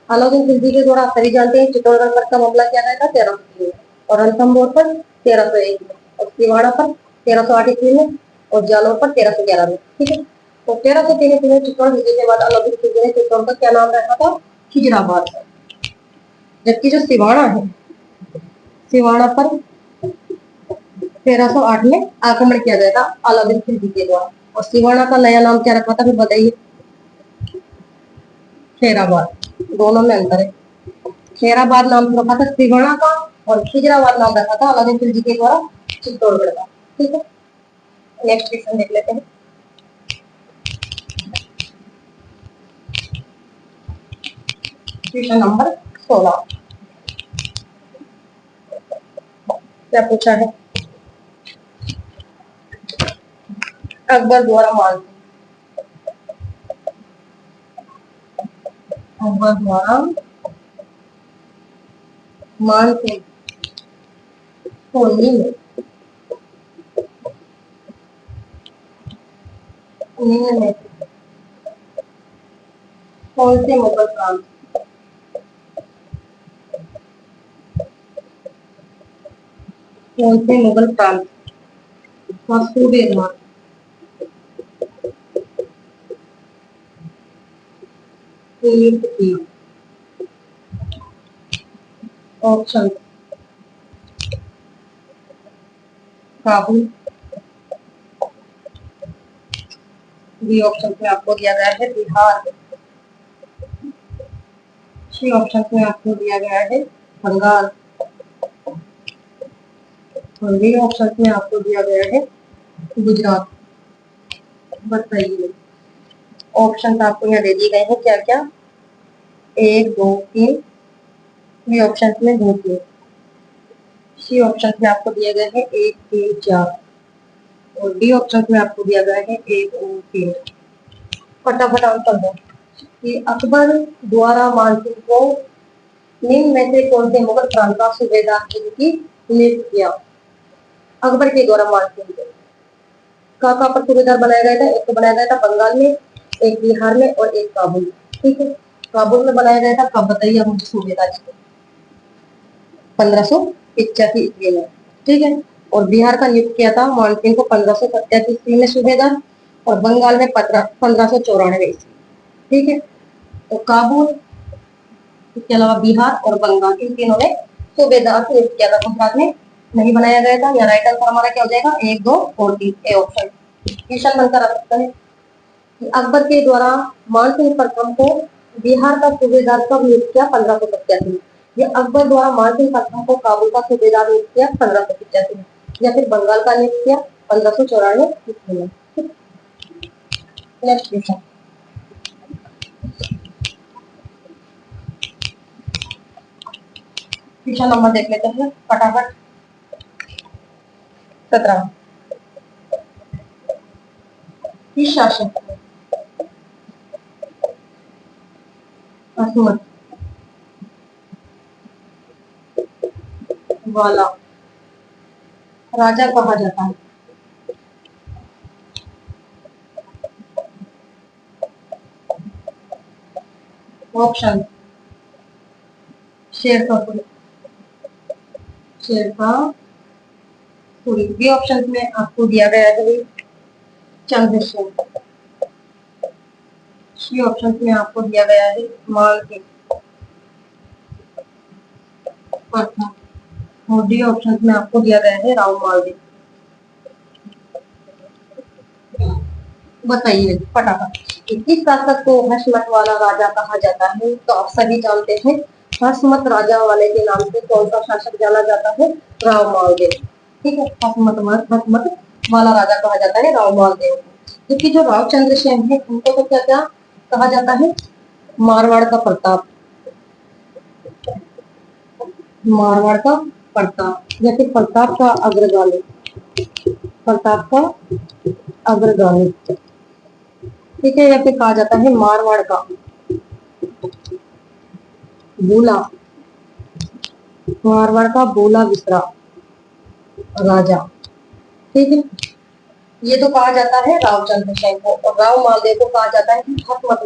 Speaker 1: अलाउद्दीन खिलजी के द्वारा सभी जानते हैं चित्तौड़गढ़ पर कब हमला किया गया था? 1303 में, और रणथंभौर पर 1301 में, और सिवाड़ा पर 1308 ईस्वी में, और जालौर पर 1311 में। ठीक है, तो 1303 ईस्वी में चित्तौड़ विजय के बाद अलाउद्दीन खिलजी ने चित्तौड़ का क्या नाम रखा था? खिजराबाद। जबकि जो सिवाड़ा है, सिवाड़ा पर 1308 में आक्रमण किया गया था अलाउद्दीन खिलजी के द्वारा, और सिवाड़ा का नया नाम क्या रखा था फिर बताइए? खैराबाद। दोनों में अंतर है। खैराबाद नाम रखा था सिवाड़ा का, और खिजराबाद नाम रखा था अलाउद्दीन खिलजी के द्वारा चित्तौड़गढ़ का। ठीक है, नेक्स्ट क्वेश्चन देख लेते हैं। क्वेश्चन नंबर 16 क्या पूछा है? अकबर द्वारा अकबर द्वारा मानसिंह सोनी में कौन से मुगल प्रांत, कौन से मुगल प्रांत का सूबेदार नियुक्त किया? ऑप्शन, काबुल। बी ऑप्शन में आपको दिया गया है बिहार। सी ऑप्शन में आपको दिया गया है बंगाल, और डी ऑप्शन में आपको दिया गया है गुजरात। बताइए, ऑप्शन आपको यहाँ दे दिए गए हैं क्या क्या? 1 2 3। बी ऑप्शन में 2 3। सी ऑप्शन में आपको दिया गया है 1 3 4, और डी ऑप्शन में आपको दिया गया है 1 2 3। फटाफट आंसर दो कि अकबर द्वारा मानसिंह को निम्न में से कौन से मुगल प्रांत का सूबेदार की नियुक्त किया? अकबर के द्वारा मानसिंह को कहाँ पर सूबेदार बनाया गया था? एक तो बनाया गया था बंगाल में, एक बिहार में, और एक काबुल में। ठीक है, काबुल में बनाया गया था कब बताइए आप मुझे सूबेदार? 1585 ईस्वी में। ठीक है, और बिहार का नियुक्त किया था मानसिंह को 1587 ईस्वी में सूबेदार, और बंगाल में 1594 ईस्वी। ठीक है, तो काबुल, इसके अलावा बिहार और बंगाल, इन तीनों में सूबेदार नियुक्त किया था। गुजरात में नहीं बनाया गया था। या राइट आंसर हमारा क्या हो जाएगा? 1 2 और 3, ए ऑप्शन। क्वेश्चन बनकर आ सकता है कि अकबर के द्वारा मानसिंह प्रथम को बिहार का सूबेदार कब नियुक्त किया? 1587 में। या अकबर द्वारा मानसिंह प्रथम को काबुल का सूबेदार नियुक्त किया 1585 में, या फिर बंगाल का नियुक्त किया 1594 ईस्वी में। नेक्स्ट क्वेश्चन, क्वेश्चन नंबर देख लेते हैं फटाफट। 17, किस शासक असमत वाला राजा कहा जाता है? Option Shershah, Shershah Suri. B option में आपको दिया गया है चंद्रसेन। सी ऑप्शन में आपको दिया गया है मालदेव प्रथम। और डी ऑप्शन में आपको दिया गया है राव मालदेव। बताइए फटाफट कि किस शासक को हर्षमत वाला राजा कहा जाता है? तो आप सभी जानते हैं हर्षमत राजा वाले के नाम से कौन सा शासक जाना जाता है? राव मालदेव। ठीक है, हर्षमत वाला राजा कहा जाता है राव मालदेव। क्योंकि जो राव चंद्रसेन है उनको तो क्या क्या कहा जाता है? मारवाड़ का प्रताप, मारवाड़ का प्रताप या फिर प्रताप का अग्रगामी, प्रताप का अग्रगामी। ठीक है, या फिर कहा जाता है मारवाड़ का बूला, मारवाड़ का बूला विसरा राजा। ठीक है, ये तो कहा जाता है राव चंद्रसेन को, और राव मालदेव को कहा जाता है हकमत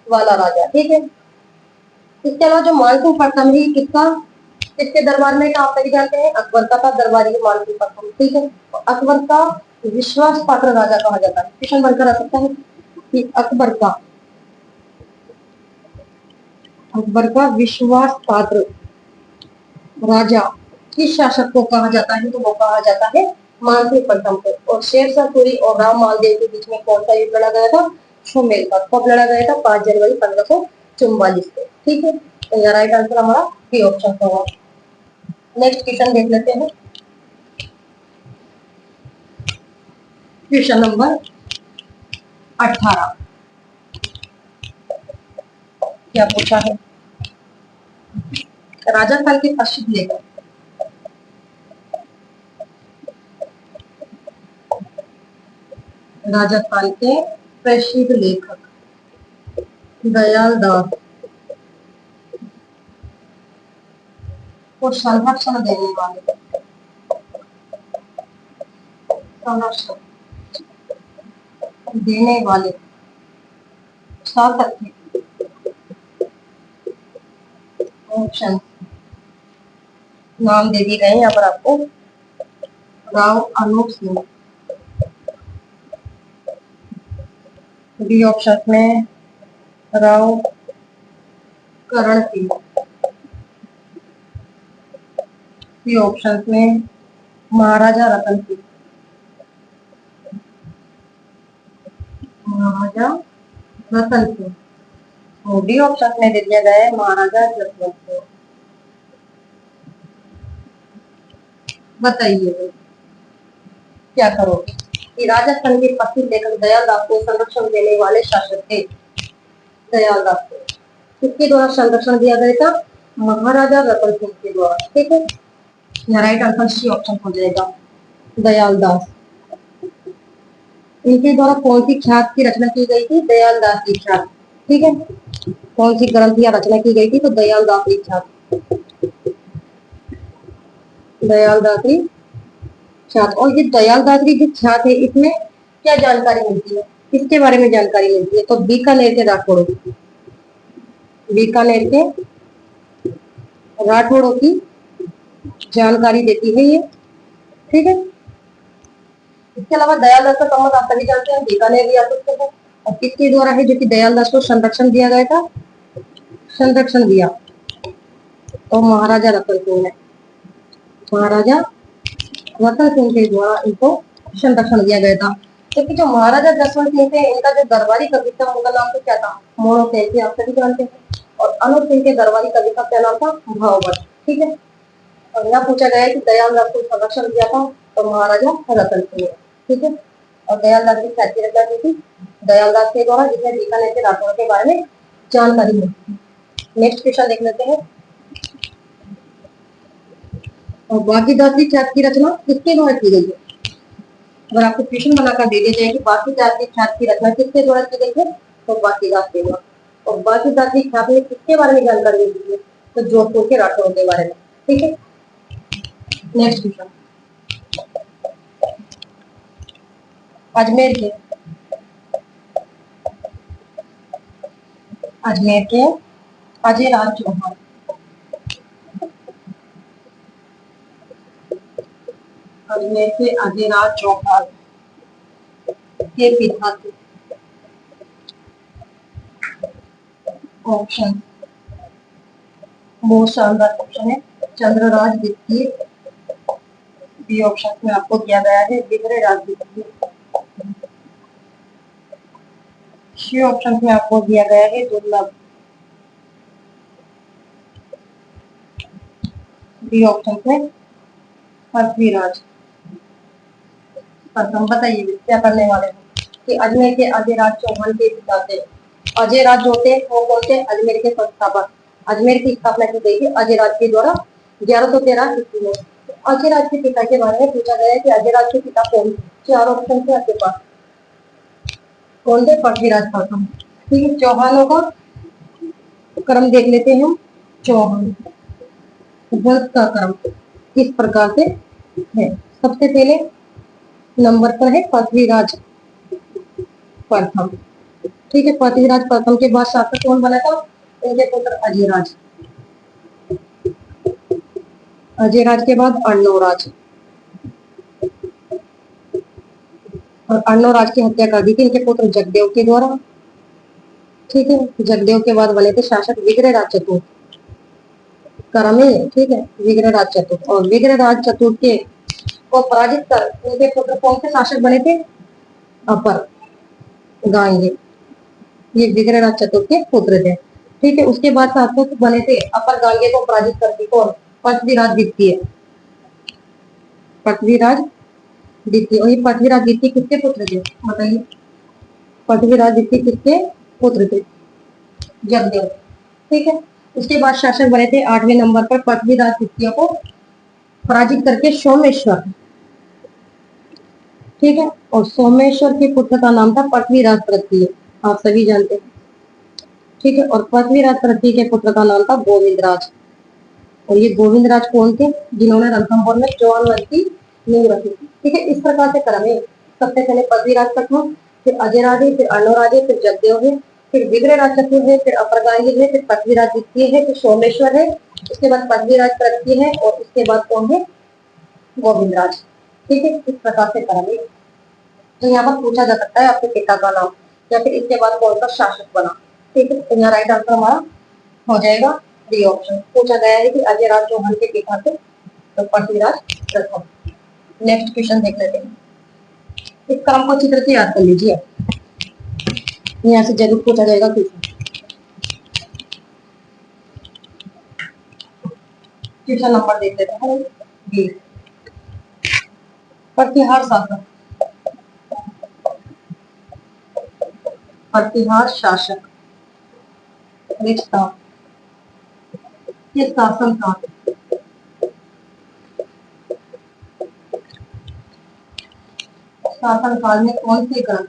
Speaker 1: वाला राजा। ठीक है, इसके अलावा जो मानसिंह प्रथम ही किसके दरबार में था? आप सभी जानते हैं अकबर का था दरबारी मानसिंह प्रथम। ठीक है, अकबर का विश्वास पात्र राजा कहा जाता है। क्वेश्चन बनकर आ सकता है कि अकबर का विश्वास पात्र राजा किस शासक को कहा जाता है? तो वो कहा जाता है मानसिंह प्रथम को। और शेरशाह सूरी और राव मालदेव के बीच में कौन सा युद्ध लड़ा गया था? सुमेल का। कब लड़ा गया था? 5 जनवरी 1544 को। ठीक है, तो यह राइट आंसर हमारा बी ऑप्शन होगा। नेक्स्ट क्वेश्चन देख लेते हैं। क्वेश्चन नंबर 18 क्या पूछा है? राजस्थान के प्रसिद्ध लेखक, राजस्थान के प्रसिद्ध लेखक दयाल दास को संरक्षण देने वाले, संरक्षण देने वाले शासक थे। ऑप्शन नाम दे दिए गए यहाँ पर आपको। राव अनूप सिंह, बी ऑप्शन में राव करण सिंह, सी ऑप्शन में महाराजा रतन सिंह, महाराजा रतन सिंह। डी ऑप्शन में दे दिया गया है महाराजा जसवंत सिंह। बताइए क्या करोगे कि राजस्थान के प्रसिद्ध लेखक दयाल दास को संरक्षण देने वाले शासक थे? दयाल दास को किसके द्वारा संरक्षण दिया गया था? महाराजा रतन सिंह के द्वारा। ठीक है, राइट आंसर सी ऑप्शन हो जाएगा दयाल दास। इनके द्वारा कौन सी ख्यात की रचना की गई थी? दयाल दास की ख्यात। ठीक है, कौन सी ग्रंथ या रचना की गई थी? तो दयाल दास की ख्यात, दयाल दास की ख्यात। और ये दयाल दास की जो ख्यात है इसमें क्या जानकारी मिलती है? किसके बारे में जानकारी मिलती है? तो बीकानेर के राठौड़ों, बीकानेर के राठौड़ों की जानकारी देती है ये। ठीक है, इसके अलावा दयाल दास का संबंध आप सभी जानते हैं बीकानेर रियासत से है। और किसके द्वारा है जो कि दयाल दास को संरक्षण दिया गया था? संरक्षण दिया तो महाराजा रतन सिंह ने, महाराजा रतन सिंह के द्वारा इनको संरक्षण दिया गया था। क्योंकि जो महाराजा जसवंत सिंह थे इनका जो दरबारी कवि था उनका नाम तो क्या था? मोहन सिंह थे, आप सभी जानते हैं। और अनूप सिंह के दरबारी कवि का क्या नाम था? भावभट्ट। ठीक है, और यहाँ पूछा गया है कि दयाल दास को संरक्षण दिया था तो महाराजा रतन सिंह ने। ठीक है, और दयाल दास की ख्याति रचना की थी दयाल दास के द्वारा, जिसमें बीकानेर के राठौड़ के बारे में जानकारी मिलती है। नेक्स्ट क्वेश्चन देख लेते हैं। और बाकीदास की ख्यात की रचना किसके द्वारा की गई है? अगर आपको क्वेश्चन बनाकर दे दिया जाए कि बाकीदास की ख्यात की रचना किसके द्वारा की गई है? तो बाकीदास के द्वारा। और बाकीदास की ख्यात में किसके बारे में जानकारी मिलती है? तो जोधपुर के राठौड़ के बारे में। ठीक है, नेक्स्ट क्वेश्चन। अजमेर के अजमेर के अजय राज चौहान, अजमेर के अजय राज चौहान के पिता थे। ऑप्शन बहुत शानदार ऑप्शन है, चंद्रराज द्वितीय। बी ऑप्शन में आपको दिया गया है विग्रहराज द्वितीय। सी ऑप्शन में आपको दिया गया है दुर्लभ। डी ऑप्शन में पृथ्वीराज प्रथम। बताइए क्या करने वाले हैं कि अजमेर के अजय राज चौहान के पिता थे। अजय राज जो थे वो कौन थे? अजमेर के संस्थापक। अजमेर की स्थापना की गई थी अजय राज के द्वारा 1113 ईस्वी में। अजय राज के पिता के बारे में पूछा गया है कि अजय राज के पिता कौन थे। चार ऑप्शन थे आपके पास। कौन थे? पृथ्वीराज प्रथम। ठीक है, चौहानों का क्रम देख लेते हैं। चौहान वंश का क्रम इस प्रकार से है। सबसे पहले नंबर पर है पृथ्वीराज प्रथम। ठीक है, पृथ्वीराज प्रथम के बाद शासक कौन बना था? उनके पुत्र अजयराज। अजयराज के बाद अर्णवराज, और अर्णवराज की हत्या कर दी थी इनके पुत्र जगदेव के द्वारा। ठीक है, जगदेव के बाद बने थे शासक विग्रहराज चतुर्थ। क्रम है, ठीक है, विग्रहराज चतुर्थ। और विग्रहराज चतुर्थ के को पराजित कर उनके पुत्र कौन से शासक बने थे? अपर गांगे। ये विग्रहराज चतुर्थ के पुत्र थे। ठीक है, उसके बाद शासक बने थे अपर गांगे को पराजित करके कौन? पृथ्वीराज द्वितीय। पृथ्वीराज द्वितीय। और ये पृथ्वीराज द्वितीय किसके पुत्र थे? बताइए, पृथ्वीराज द्वितीय किसके पुत्र थे? जगदेव। ठीक है, उसके बाद शासक बने थे 8वें नंबर पर पृथ्वीराज द्वितीय को पराजित करके सोमेश्वर। ठीक है, और सोमेश्वर के पुत्र का नाम था पृथ्वीराज तृतीय, आप सभी जानते हैं। ठीक है, और पृथ्वीराज तृतीय के पुत्र का नाम था गोविंदराज। और ये गोविंदराज कौन थे? जिन्होंने रणथंभौर में चौहान वंश की नींव रखी। ठीक है, इस प्रकार से क्रम है। सबसे पहले पृथ्वीराज प्रथम, फिर अजयराज है, फिर अर्णवराज है, फिर जगदेव है, फिर विग्रहराज चतुर्थ है, फिर अपरगांगी है, फिर पृथ्वीराज द्वितीय है, फिर सोमेश्वर है, उसके बाद पृथ्वीराज तृतीय है, और उसके बाद कौन है? गोविंदराज। ठीक है, इस प्रकार से क्रम है। तो यहाँ पर पूछा जा सकता है आपके पिता का नाम, या फिर इसके बाद कौन सा शासक बना। ठीक है, तो यहाँ राइट आंसर हमारा हो जाएगा डी ऑप्शन। पूछा गया है कि अजय राज चौहान के पिता थे तो पृथ्वीराज प्रथम। नेक्स्ट क्वेश्चन देख लेते हैं। इस क्रम को चित्र से याद कर लीजिए, यहाँ से जरूर पूछा जाएगा क्वेश्चन। क्वेश्चन नंबर देख लेते हैं बी। प्रतिहार शासक। प्रतिहार शासक रिश्ता के शासन काल। शासन काल में कौन से ग्रंथ?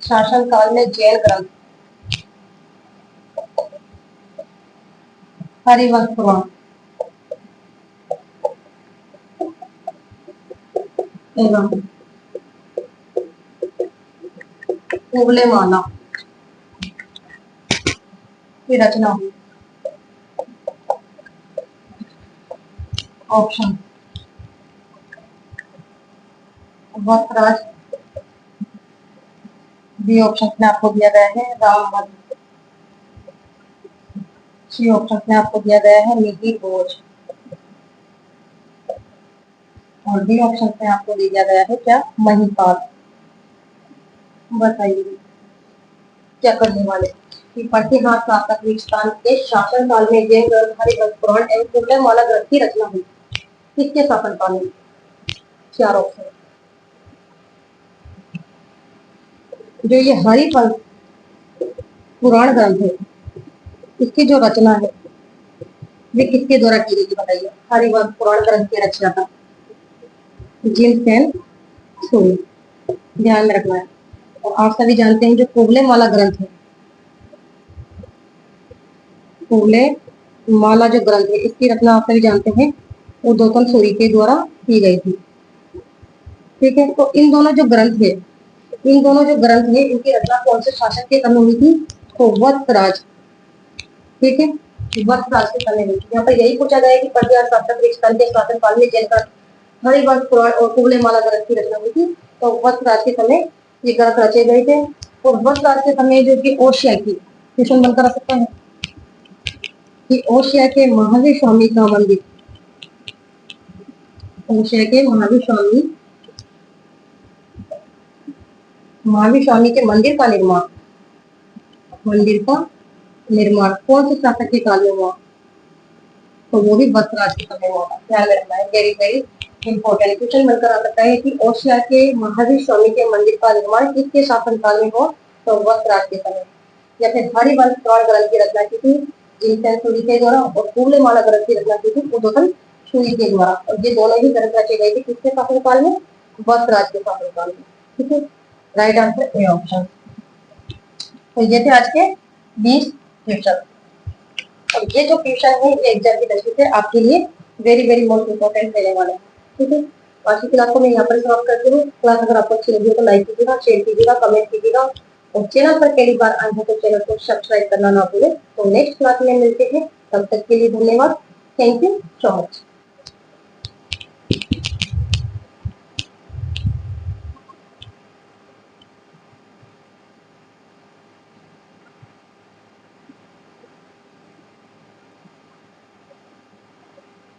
Speaker 1: शासन काल में जैन ग्रंथ, हरिवंश पुराण एवं कुवलयमाला की रचना हुई। ऑप्शन वस्त्राज। बी ऑप्शन में आपको दिया गया है रामभद्र। सी ऑप्शन में आपको दिया गया है मिहिर भोज। और डी ऑप्शन में आपको दिया गया है क्या? महिपाल। बताइए क्या करने वाले कि प्रतिहार शासक विस्तान के शासन काल में जैन ग्रंथ हरिवंश पुराण एवं कुवलयमाला ग्रंथ की रचना हुई। किसके शासन काल में? चार ऑप्शन। जो ये हरिवंश पुराण ग्रंथ है इसकी जो रचना है वे किसके द्वारा की गई? बताइए, हरिवंश पुराण ग्रंथ की रचना था जिनसेन सूरी। ध्यान में रखना है। और आप सभी जानते हैं जो कुवलयमाला ग्रंथ है, कुवलयमाला माला जो ग्रंथ है इसकी रचना आप सभी जानते हैं उद्योतन सूरी के द्वारा की गई थी। ठीक है, तो इन दोनों जो ग्रंथ है इनकी रचना कौन से शासक के समय हुई थी? तो वत्सराज। ठीक है, वत्सराज के समय हुई थी। यहाँ पर यही पूछा गया कि पटियाला शासक रिक्सतंत्र के शासनकाल में जैन हरिवंश पुराण और कुवलयमाला ग्रंथ की रचना हुई थी। तो वत्सराज के समय ये ग्रंथ रचे गए थे। और वत्सराज के समय जो कि ओशिया की क्वेश्चन बनकर आ सकता है कि ओशिया के महावीर स्वामी का मंदिर, ओशिया के महावीर स्वामी के मंदिर का निर्माण कौन से शासक के काल में हुआ? तो वो भी वत्सराज के समय हुआ। ध्यान में रखना है, वेरी वेरी इंपॉर्टेंट क्वेश्चन बनकर आ सकता है कि ओशिया के महावीर स्वामी के मंदिर का निर्माण किसके शासनकाल में हुआ? तो वत्सराज के समय। या फिर हरिवंश पुराण ग्रंथ की रचना की थी जिनसेन सूरी के द्वारा, और कुवलयमाला ग्रंथ की रचना की थी उद्योतन सूरी के द्वारा। और ये दोनों ही ग्रंथ रचे गए थे किसके शासनकाल में? वत्सराज के शासनकाल में। ठीक है, राइट आंसर ए ऑप्शन। तो ये थे आज के 20 क्वेश्चन। और ये जो क्वेश्चन है ये एग्जाम की दृष्टि से आपके लिए वेरी वेरी मोस्ट इंपॉर्टेंट रहने वाले हैं। ठीक है, आज की क्लास को मैं यहाँ पर समाप्त करती हूँ। क्लास अगर आपको अच्छी लगी हो तो लाइक कीजिएगा, शेयर कीजिएगा, कमेंट कीजिएगा, और चैनल पर पहली बार आए हैं तो चैनल को सब्सक्राइब करना ना भूलें। तो नेक्स्ट क्लास में मिलते हैं, तब तक के लिए धन्यवाद। Thank you so much.